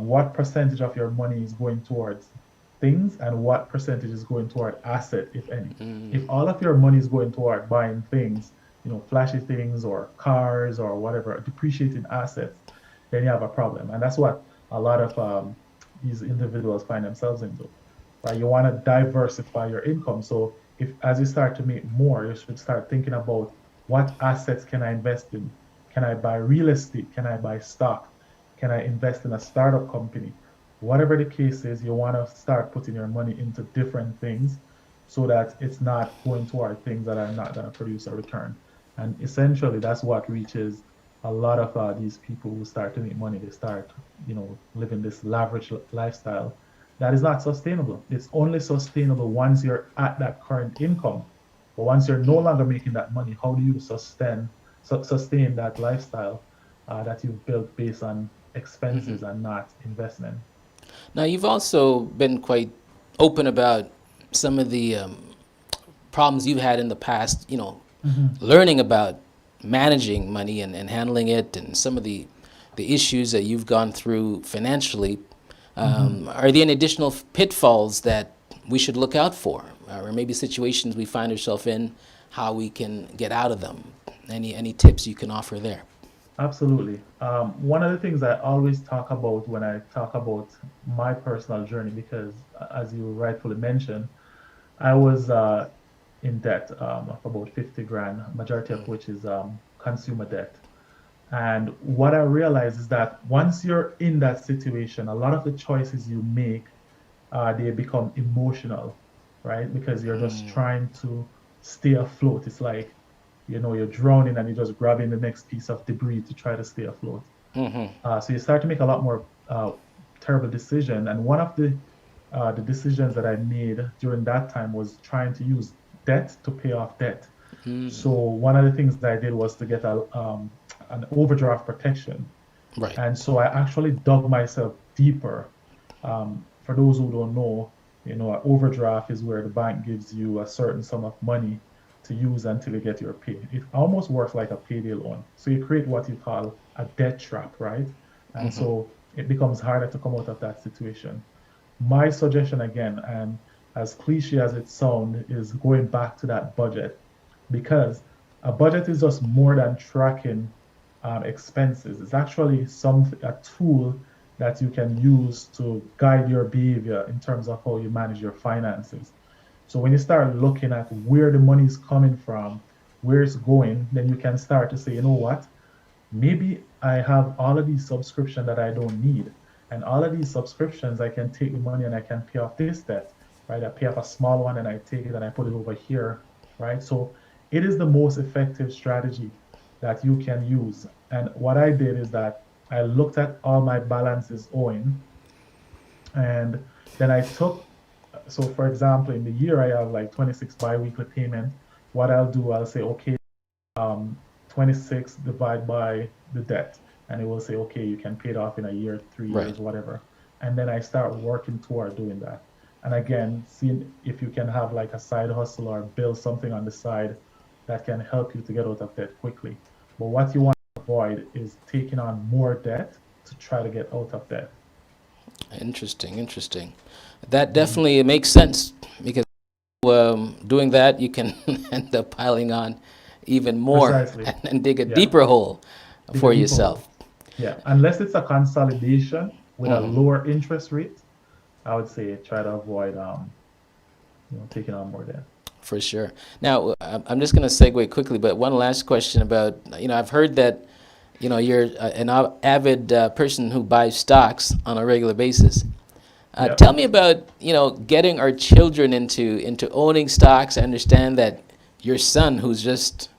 what percentage of your money is going towards things and what percentage is going toward asset, if any. If all of your money is going toward buying things, flashy things or cars or whatever, depreciating assets, then you have a problem. And that's what a lot of these individuals find themselves into. Right? You want to diversify your income. So if as you start to make more, you should start thinking about what assets can I invest in? Can I buy real estate? Can I buy stock? Can I invest in a startup company? Whatever the case is, you want to start putting your money into different things so that it's not going toward things that are not going to produce a return. And essentially, that's what reaches a lot of these people who start to make money. They start, living this lavish lifestyle that is not sustainable. It's only sustainable once you're at that current income. But once you're no longer making that money, how do you sustain that lifestyle that you've built based on expenses and not investment? Now, you've also been quite open about some of the problems you've had in the past, learning about managing money and handling it, and some of the issues that you've gone through financially. Are there any additional pitfalls that we should look out for, or maybe situations we find ourselves in, how we can get out of them? Any tips you can offer there? Absolutely. One of the things I always talk about when I talk about my personal journey, because as you rightfully mentioned, I was in debt of about 50 grand, majority of which is consumer debt. And what I realized is that once you're in that situation, a lot of the choices you make, they become emotional, right? Because you're just trying to stay afloat. It's like, you're drowning and you're just grabbing the next piece of debris to try to stay afloat. So you start to make a lot more terrible decisions. And one of the decisions that I made during that time was trying to use debt to pay off debt. So one of the things that I did was to get an overdraft protection. Right. And so I actually dug myself deeper. For those who don't know, an overdraft is where the bank gives you a certain sum of money to use until you get your pay. It almost works like a payday loan. So you create what you call a debt trap, right? And so it becomes harder to come out of that situation. My suggestion again, and as cliche as it sounds, is going back to that budget, because a budget is just more than tracking expenses. It's actually a tool that you can use to guide your behavior in terms of how you manage your finances. So when you start looking at where the money is coming from, where it's going, then you can start to say, you know what, maybe I have all of these subscriptions that I don't need. And all of these subscriptions, I can take the money and I can pay off this debt, right? I pay off a small one and I take it and I put it over here, right? So it is the most effective strategy that you can use. And what I did is that I looked at all my balances owing, and then I took, so for example, in the year I have like 26 biweekly payment. What I'll do, I'll say, okay, 26 divide by the debt, and it will say, okay, you can pay it off in a year, 3 Right. years, whatever. And then I start working toward doing that. And again, seeing if you can have like a side hustle or build something on the side that can help you to get out of debt quickly. But what you want to avoid is taking on more debt to try to get out of debt. Interesting, interesting. That definitely makes sense because doing that, you can end up piling on even more Precisely. and dig a Yeah. deeper hole Dig a for deeper yourself. Yeah, unless it's a consolidation with a Mhm. lower interest rate, I would say try to avoid taking on more debt. For sure. Now, I'm just going to segue quickly, but one last question about, I've heard that, you're an avid person who buys stocks on a regular basis. Yeah. Tell me about, getting our children into owning stocks. I understand that your son, who's just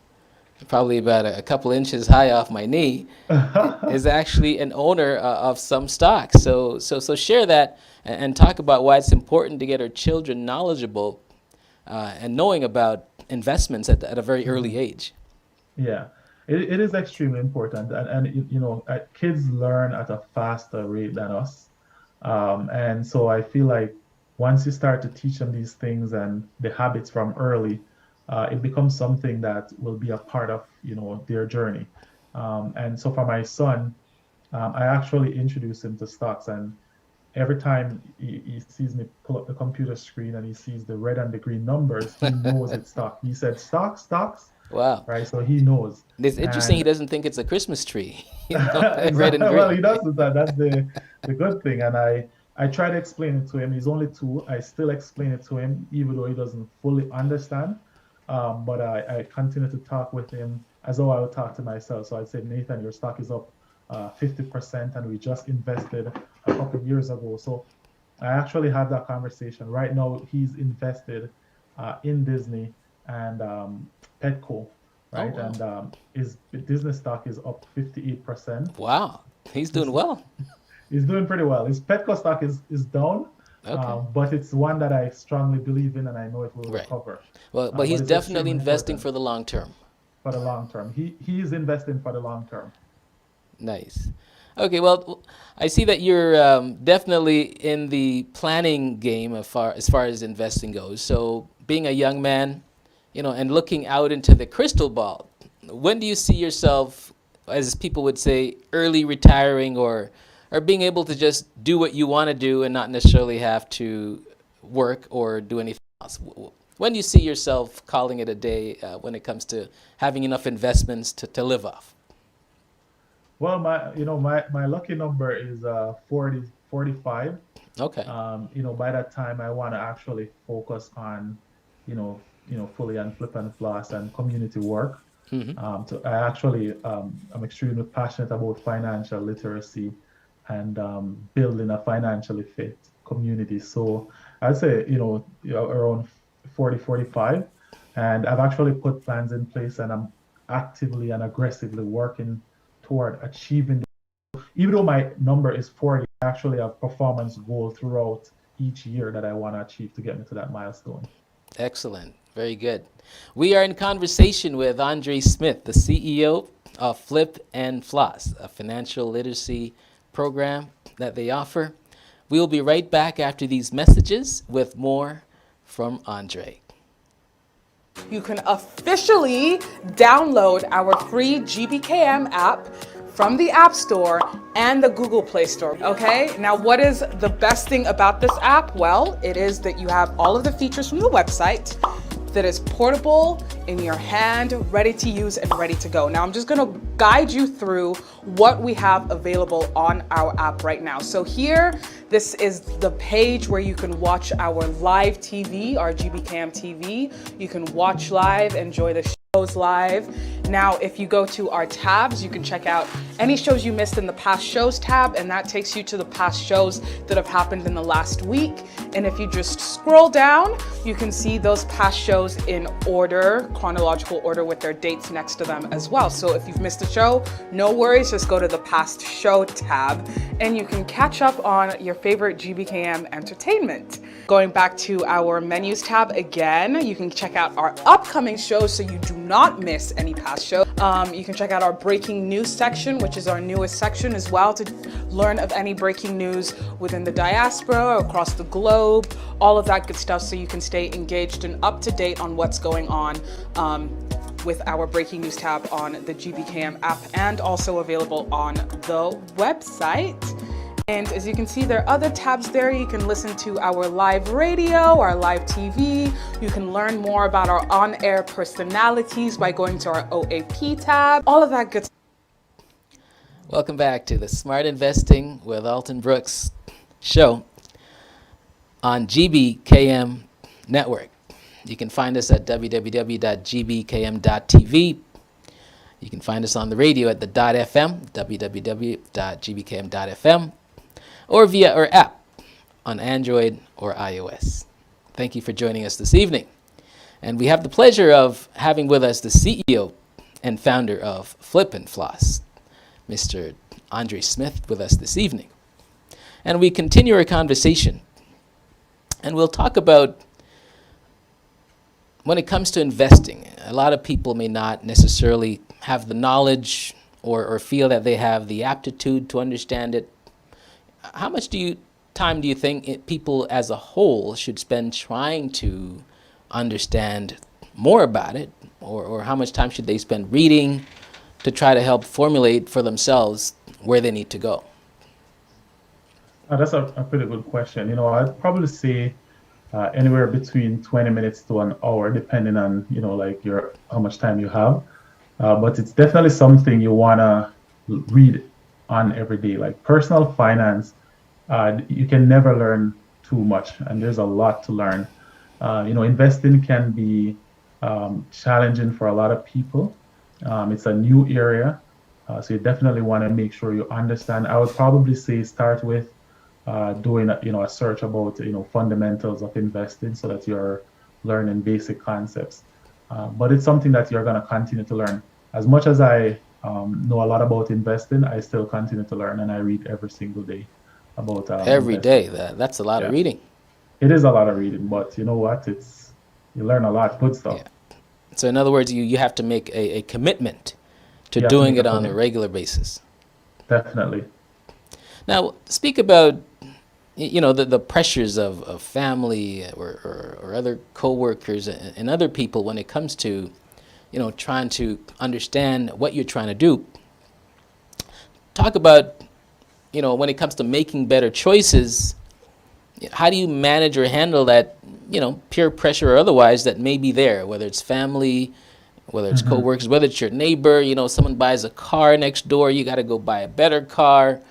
probably about a couple inches high off my knee, is actually an owner of some stocks. So share that and talk about why it's important to get our children knowledgeable and knowing about investments at a very early age. Yeah, it is extremely important, and kids learn at a faster rate than us, and so I feel like once you start to teach them these things and the habits from early, it becomes something that will be a part of their journey. And so for my son, I actually introduced him to stocks, and every time he sees me pull up the computer screen and he sees the red and the green numbers, he knows it's stock. He said stocks, Wow. right? So he knows. It's interesting he And doesn't think it's a Christmas tree. Red exactly. and Well, he green. doesn't. That's the good thing. And I try to explain it to him. He's only 2. I still explain it to him, even though he doesn't fully understand. But I continue to talk with him as though I would talk to myself. So I'd say, Nathan, your stock is up 50%, and we just invested a couple of years ago. So I actually have that conversation. Right now, he's invested in Disney and Petco, right? wow. And his Disney stock is up 58%. Wow. He's doing well. He's doing pretty well. His Petco stock is down, Okay. but it's one that I strongly believe in, and I know it will Right. recover. Well, But but he's it's definitely extremely investing important for the long term. for the long term. He is investing for the long term. Nice. Okay, well, I see that you're definitely in the planning game as far as investing goes. So, being a young man, and looking out into the crystal ball, when do you see yourself, as people would say, early retiring or being able to just do what you want to do and not necessarily have to work or do anything else? When do you see yourself calling it a day when it comes to having enough investments to live off? Well, my lucky number is 45. Okay. By that time, I want to actually focus on, fully on flip and floss and community work. So I'm extremely passionate about financial literacy and building a financially fit community. So I'd say, around 40, 45. And I've actually put plans in place, and I'm actively and aggressively working toward achieving. Even though my number is 40, I actually have performance goal throughout each year that I want to achieve to get me to that milestone. Excellent. Very good. We are in conversation with Andre Smith, the CEO of Flip and Floss, a financial literacy program that they offer. We will be right back after these messages with more from Andre. You can officially download our free GBKM app from the App Store and the Google Play Store, okay? Now, what is the best thing about this app? Well, it is that you have all of the features from the website that is portable, in your hand, ready to use and ready to go. Now, I'm just gonna guide you through what we have available on our app right now. So here, this is the page where you can watch our live TV, our GBKM TV. You can watch live, enjoy the shows live. Now, if you go to our tabs, you can check out any shows you missed in the past shows tab, and that takes you to the past shows that have happened in the last week. And if you just scroll down, you can see those past shows in order, chronological order, with their dates next to them as well. So if you've missed a show, no worries, just go to the past show tab and you can catch up on your favorite GBKM entertainment. Going back to our menus tab again, you can check out our upcoming shows so you do not miss any past shows. You can check out our breaking news section, which is our newest section as well, to learn of any breaking news within the diaspora, across the globe, all of that good stuff, so you can stay engaged and up to date on what's going on with our breaking news tab on the GBKM app, and also available on the website. And as you can see, there are other tabs there. You can listen to our live radio, our live TV. You can learn more about our on-air personalities by going to our OAP tab. All of that good stuff. Welcome back to the Smart Investing with Alton Brooks show on GBKM Network. You can find us at www.gbkm.tv. You can find us on the radio at the .fm, www.gbkm.fm, or via our app on Android or iOS. Thank you for joining us this evening. And we have the pleasure of having with us the CEO and founder of Flip and Floss, Mr. Andre Smith, with us this evening. And we continue our conversation. And we'll talk about, when it comes to investing, a lot of people may not necessarily have the knowledge or feel that they have the aptitude to understand it. How much time do you think people as a whole should spend trying to understand more about it? Or how much time should they spend reading to try to help formulate for themselves where they need to go? That's a pretty good question. I'd probably say anywhere between 20 minutes to an hour, depending on, how much time you have. But it's definitely something you want to read on every day. Like personal finance, you can never learn too much, and there's a lot to learn. Investing can be challenging for a lot of people. It's a new area, so you definitely want to make sure you understand. I would probably say start with doing a search about fundamentals of investing, so that you're learning basic concepts. But it's something that you're going to continue to learn. As much as I know a lot about investing, I still continue to learn, and I read every single day about every investing. day. That's a lot of reading. It is a lot of reading, but you know what? You learn a lot, good stuff. Yeah. So in other words, you have to make a commitment to You have to doing make it a on a commitment. regular basis. Definitely. Now, speak about the pressures of family or other coworkers and other people when it comes to trying to understand what you're trying to do. Talk about when it comes to making better choices, how do you manage or handle that peer pressure or otherwise that may be there, whether it's family, whether it's coworkers, whether it's your neighbor, someone buys a car next door, you got to go buy a better car.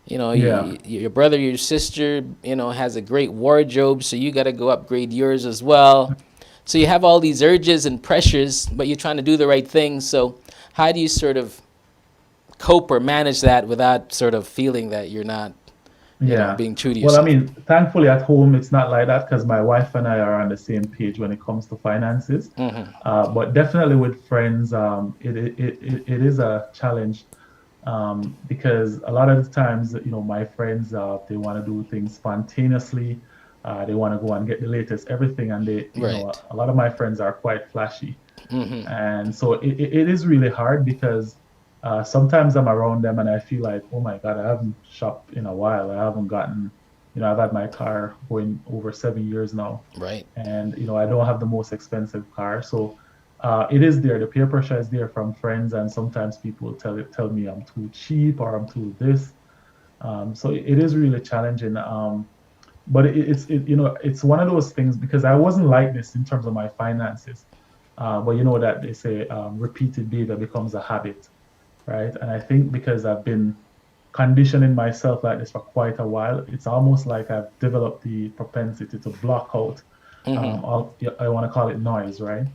Your brother, your sister, has a great wardrobe, so you got to go upgrade yours as well. So you have all these urges and pressures, but you're trying to do the right thing. So how do you sort of cope or manage that without sort of feeling that you're not being true to Well, yourself? thankfully at home it's not like that, because my wife and I are on the same page when it comes to finances. But definitely with friends, it is a challenge. Because a lot of the times, my friends, they want to do things spontaneously. They want to go and get the latest everything, and a lot of my friends are quite flashy, and so it is really hard, because sometimes I'm around them and I feel like, oh my God, I haven't shopped in a while. I haven't gotten, I've had my car going over 7 years now, Right. and I don't have the most expensive car, so. It is there. The peer pressure is there from friends, and sometimes people tell me I'm too cheap or I'm too this. So it is really challenging. But it's one of those things, because I wasn't like this in terms of my finances. But that they say repeated behavior becomes a habit, right? And I think because I've been conditioning myself like this for quite a while, it's almost like I've developed the propensity to block out I want to call it noise, right?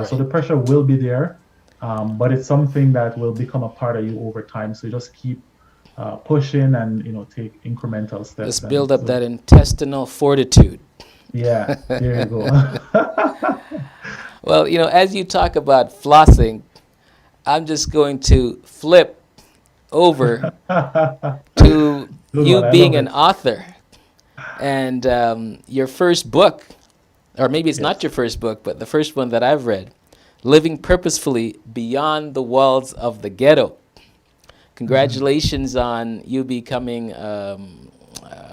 So the pressure will be there, But it's something that will become a part of you over time. So you just keep pushing and take incremental steps. Just And build up so, that intestinal fortitude. yeah, there you go. Well, as you talk about flossing, I'm just going to flip over to Good you one. I love being an it. author. And your first book, or maybe it's not Yes. your first book, but the first one that I've read, Living Purposefully Beyond the Walls of the Ghetto. Congratulations on you becoming a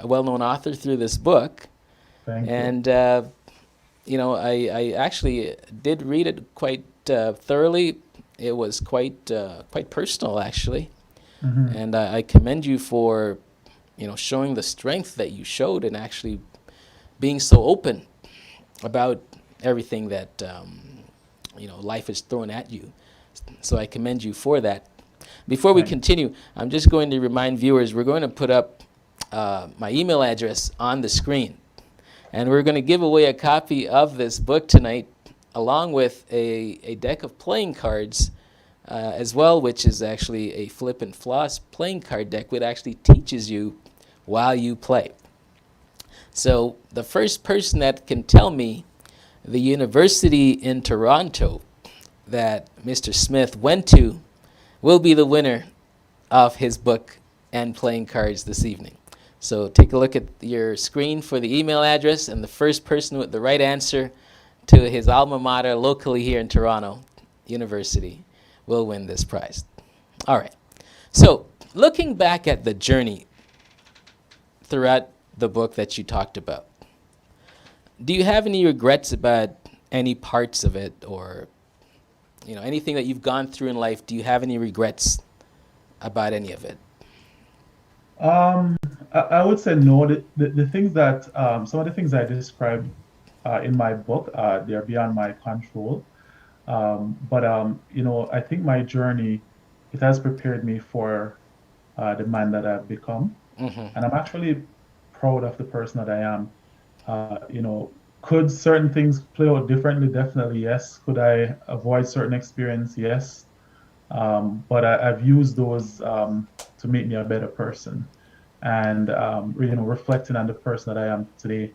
well-known author through this book. Thank you. And, I actually did read it quite thoroughly. It was quite personal, actually. And I commend you for, showing the strength that you showed and actually being so open about everything that, life is thrown at you. So I commend you for that. Before we Thanks. continue, I'm just going to remind viewers, we're going to put up my email address on the screen. And we're going to give away a copy of this book tonight, along with a deck of playing cards as well, which is actually a flip and floss playing card deck, which actually teaches you while you play. So the first person that can tell me the university in Toronto that Mr. Smith went to will be the winner of his book and playing cards this evening. So take a look at your screen for the email address, and the first person with the right answer to his alma mater locally here in Toronto University will win this prize. All right. So looking back at the journey throughout the book that you talked about, do you have any regrets about any parts of it, or anything that you've gone through in life? Do you have any regrets about any of it? I would say no. The things that some of the things I described in my book, they're beyond my control. But I think my journey, it has prepared me for the man that I've become, and I'm actually proud of the person that I am. Could certain things play out differently? Definitely, yes. Could I avoid certain experience? Yes. But I've used those to make me a better person. And reflecting on the person that I am today,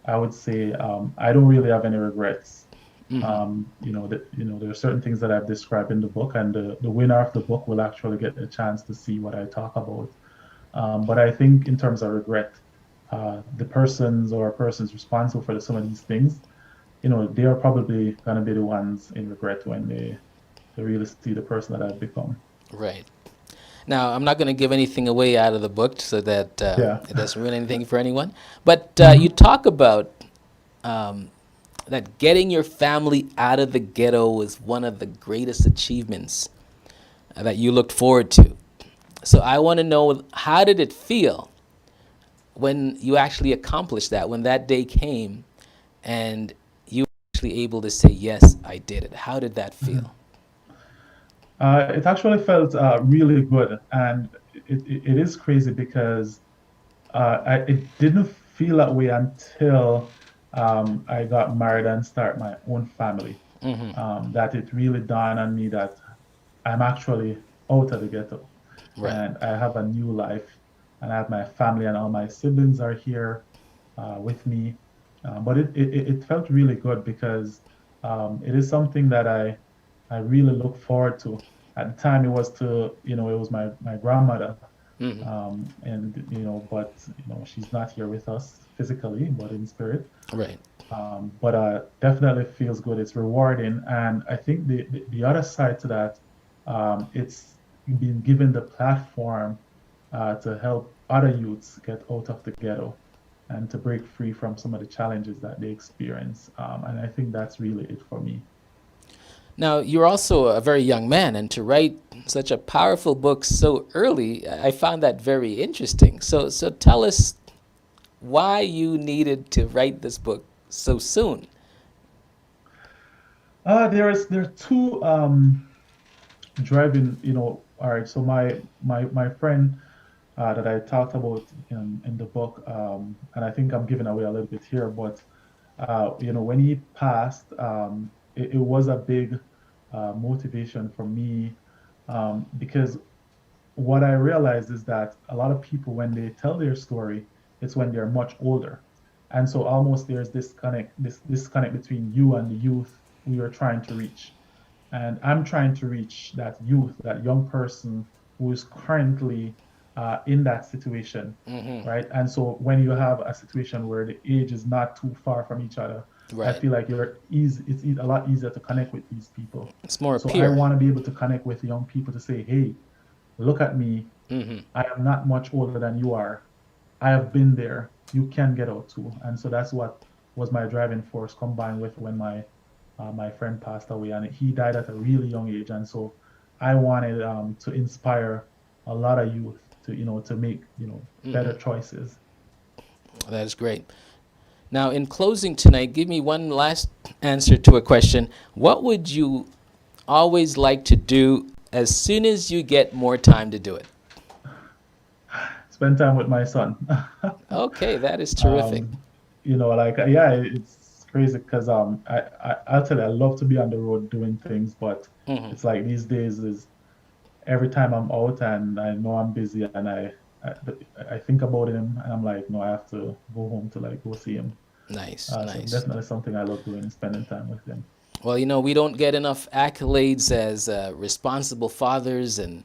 I would say I don't really have any regrets. There are certain things that I've described in the book, and the winner of the book will actually get a chance to see what I talk about. But I think in terms of regret, the persons responsible for some of these things, they are probably going to be the ones in regret when they really see the person that I've become. Right. Now, I'm not going to give anything away out of the book so that Yeah. it doesn't ruin anything for anyone. But you talk about that getting your family out of the ghetto was one of the greatest achievements that you looked forward to. So I want to know, how did it feel when you actually accomplished that, when that day came and you were actually able to say, yes, I did it? How did that feel? It actually felt really good, and it is crazy because it didn't feel that way until I got married and started my own family. That it really dawned on me that I'm actually out of the ghetto, Right. and I have a new life, and I have my family, and all my siblings are here with me. But it felt really good because it is something that I really look forward to. At the time, it was my grandmother, but she's not here with us physically, but in spirit. Right. But definitely feels good. It's rewarding, and I think the other side to that, it's been given the platform to help other youths get out of the ghetto and to break free from some of the challenges that they experience. And I think that's really it for me. Now, you're also a very young man, and to write such a powerful book so early, I found that very interesting. So tell us why you needed to write this book so soon. There are two driving, all right. So my friend that I talked about in the book, and I think I'm giving away a little bit here, but when he passed, it was a big motivation for me, because what I realized is that a lot of people, when they tell their story, it's when they're much older. And so almost there's this disconnect between you and the youth we are trying to reach. And I'm trying to reach that youth, that young person who is currently in that situation, right? And so when you have a situation where the age is not too far from each other, I feel like it's a lot easier to connect with these people. It's more So pure. I want to be able to connect with young people to say, hey, look at me. I am not much older than you are. I have been there. You can get out too. And so that's what was my driving force, combined with when my friend passed away, and he died at a really young age. And so I wanted to inspire a lot of youth to make better choices. That is great. Now, in closing tonight, give me one last answer to a question. What would you always like to do as soon as you get more time to do it? Spend time with my son. Okay, that is terrific. It's crazy because I'll tell you, I love to be on the road doing things, but it's like these days is every time I'm out and I know I'm busy and I think about him and I'm like, no, I have to go home to go see him. Nice, So nice. definitely something I love doing, spending time with him. Well, we don't get enough accolades as responsible fathers, and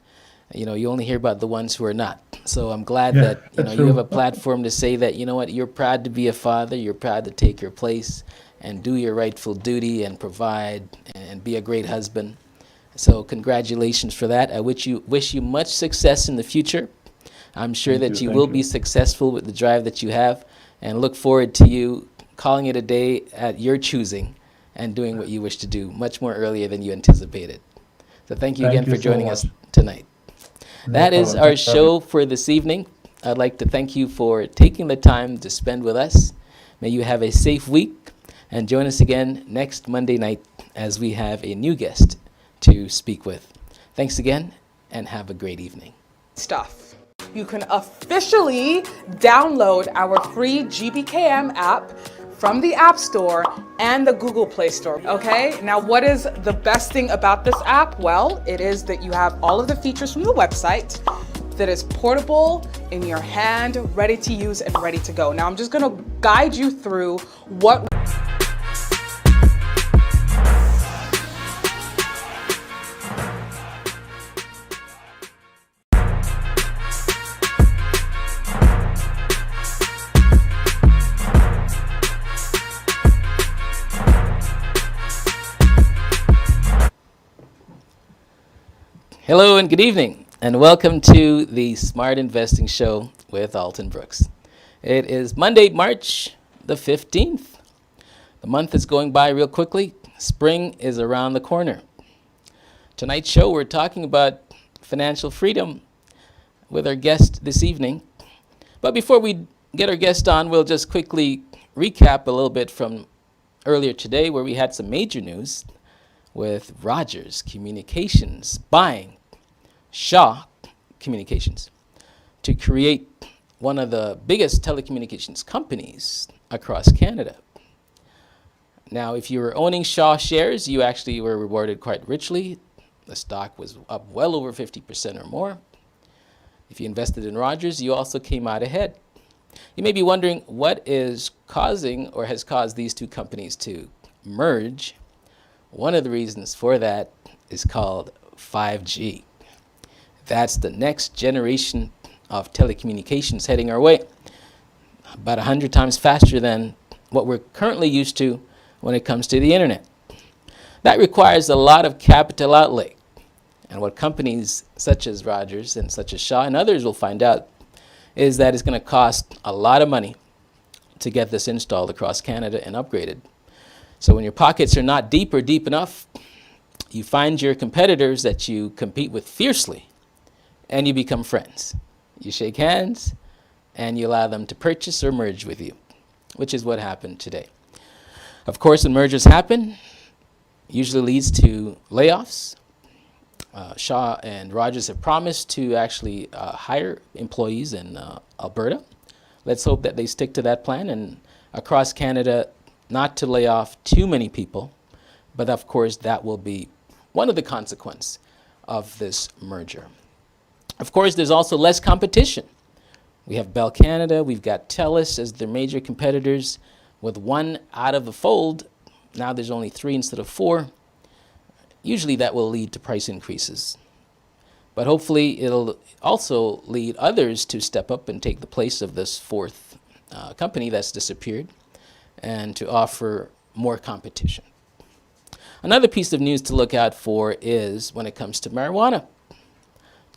you only hear about the ones who are not. So I'm glad that you have a platform to say that, you're proud to be a father, you're proud to take your place and do your rightful duty and provide and be a great husband. So congratulations for that. I wish you much success in the future. I'm sure that you will be successful with the drive that you have, and look forward to you calling it a day at your choosing and doing what you wish to do much more earlier than you anticipated. So thank you again for joining us tonight. That is our show for this evening. I'd like to thank you for taking the time to spend with us. May you have a safe week, and join us again next Monday night as we have a new guest to speak with. Thanks again, and have a great evening. Stuff. You can officially download our free GBKM app from the App Store and the Google Play Store, okay? Now, what is the best thing about this app? Well, it is that you have all of the features from the website that is portable, in your hand, ready to use and ready to go. Now, I'm just gonna guide you through what Hello and good evening, and welcome to the Smart Investing Show with Alton Brooks. It is Monday, March the 15th. The month is going by real quickly. Spring is around the corner. Tonight's show, we're talking about financial freedom with our guest this evening. But before we get our guest on, we'll just quickly recap a little bit from earlier today, where we had some major news with Rogers Communications buying Shaw Communications to create one of the biggest telecommunications companies across Canada. Now, if you were owning Shaw shares, you actually were rewarded quite richly. The stock was up well over 50% or more. If you invested in Rogers, you also came out ahead. You may be wondering what is causing or has caused these two companies to merge. One of the reasons for that is called 5G. That's the next generation of telecommunications heading our way, about 100 times faster than what we're currently used to when it comes to the internet. That requires a lot of capital outlay. And what companies such as Rogers and such as Shaw and others will find out is that it's going to cost a lot of money to get this installed across Canada and upgraded. So when your pockets are not deep or deep enough, you find your competitors that you compete with fiercely, and you become friends. You shake hands, and you allow them to purchase or merge with you, which is what happened today. Of course, when mergers happen, usually leads to layoffs. Shaw and Rogers have promised to actually hire employees in Alberta. Let's hope that they stick to that plan, and across Canada, not to lay off too many people, but of course that will be one of the consequences of this merger. Of course, there's also less competition. We have Bell Canada, we've got TELUS as their major competitors. With one out of the fold, now there's only 3 instead of 4. Usually that will lead to price increases. But hopefully it'll also lead others to step up and take the place of this 4th company that's disappeared and to offer more competition. Another piece of news to look out for is when it comes to marijuana.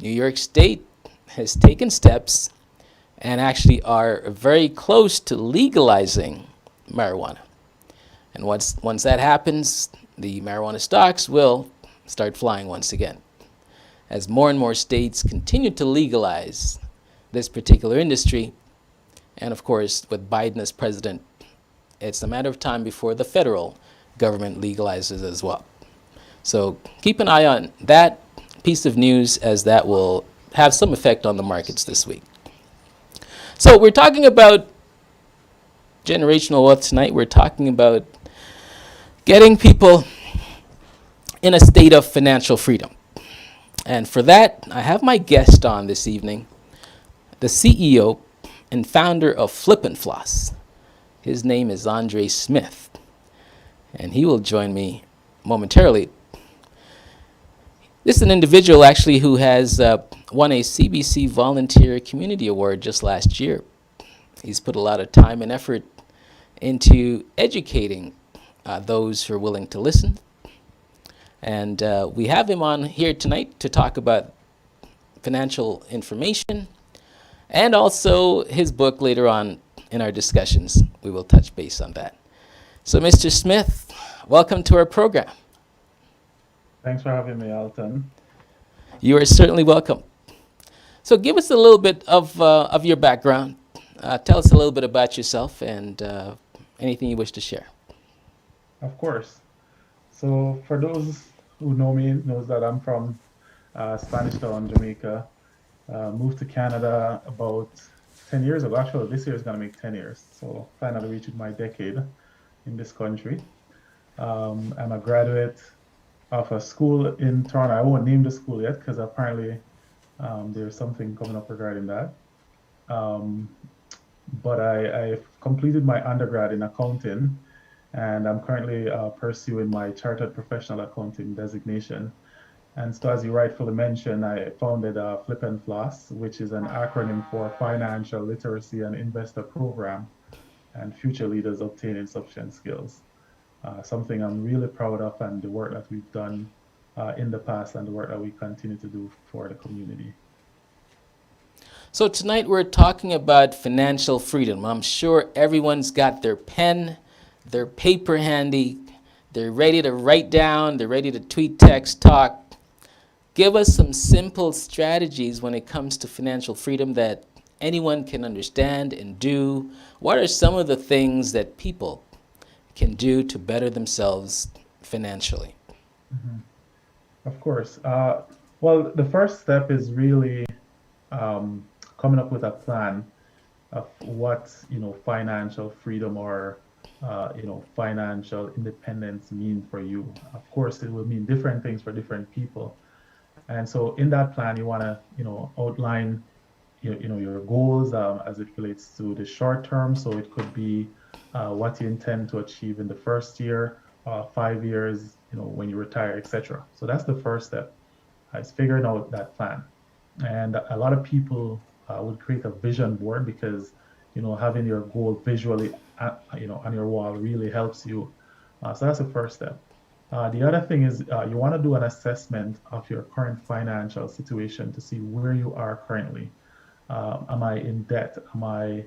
New York State has taken steps and actually are very close to legalizing marijuana. And once that happens, the marijuana stocks will start flying once again. As more and more states continue to legalize this particular industry, and of course, with Biden as president, it's a matter of time before the federal government legalizes as well. So keep an eye on that piece of news, as that will have some effect on the markets this week. So we're talking about generational wealth tonight. We're talking about getting people in a state of financial freedom. And for that, I have my guest on this evening, the CEO and founder of Flip and Floss. His name is Andre Smith, and he will join me momentarily. This is an individual actually who has won a CBC Volunteer Community Award just last year. He's put a lot of time and effort into educating those who are willing to listen. And we have him on here tonight to talk about financial information and also his book later on in our discussions. We will touch base on that. So Mr. Smith, welcome to our program. Thanks for having me, Alton. You are certainly welcome. So give us a little bit of your background. Tell us a little bit about yourself and anything you wish to share. Of course. So for those who know me, knows that I'm from Spanish Town, Jamaica. Moved to Canada about 10 years ago. Actually, this year is going to make 10 years. So finally reached my decade in this country. I'm a graduate of a school in Toronto. I won't name the school yet because apparently there's something coming up regarding that. But I completed my undergrad in accounting, and I'm currently pursuing my Chartered Professional Accounting designation. And so, as you rightfully mentioned, I founded Flip and Floss, which is an acronym for Financial Literacy and Investor Program, and Future Leaders Obtaining Sufficient Skills. Something I'm really proud of, and the work that we've done in the past and the work that we continue to do for the community. So tonight we're talking about financial freedom. I'm sure everyone's got their pen, their paper handy, they're ready to write down, they're ready to tweet, text, talk. Give us some simple strategies when it comes to financial freedom that anyone can understand and do. What are some of the things that people can do to better themselves financially? Mm-hmm. Of course. Well, the first step is really coming up with a plan of what financial freedom or financial independence mean for you. Of course, it will mean different things for different people, and so in that plan, you want to outline your goals as it relates to the short term. So it could be what you intend to achieve in the first year, 5 years, when you retire, etc. So that's the first step, is figuring out that plan. And a lot of people would create a vision board because, having your goal visually, on your wall really helps you. So that's the first step. The other thing is you want to do an assessment of your current financial situation to see where you are currently. Am I in debt? Am I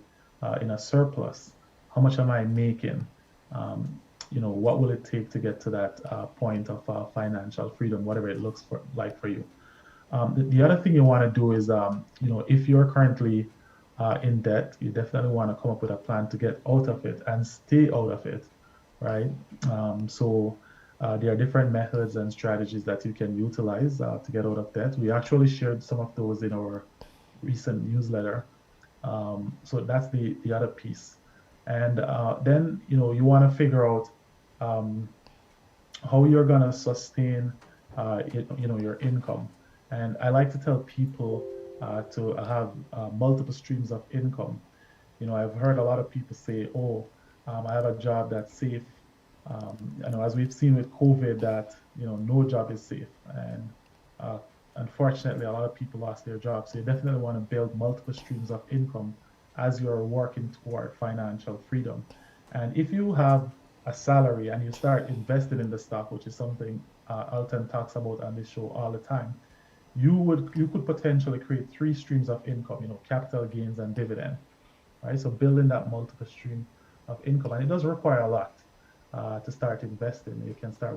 in a surplus? How much am I making? What will it take to get to that point of financial freedom, whatever it looks like for you? The other thing you want to do is, if you're currently in debt, you definitely want to come up with a plan to get out of it and stay out of it, right? So there are different methods and strategies that you can utilize to get out of debt. We actually shared some of those in our recent newsletter. So that's the other piece. And then, you want to figure out how you're going to sustain your income. And I like to tell people to have multiple streams of income. I've heard a lot of people say, "Oh, I have a job that's safe." As we've seen with COVID, that no job is safe, and unfortunately, a lot of people lost their jobs. So you definitely want to build multiple streams of income as you're working toward financial freedom. And if you have a salary and you start investing in the stock, which is something Alton talks about on this show all the time, you could potentially create 3 streams of income, capital gains and dividend, right? So building that multiple stream of income, and it does require a lot to start investing. You can start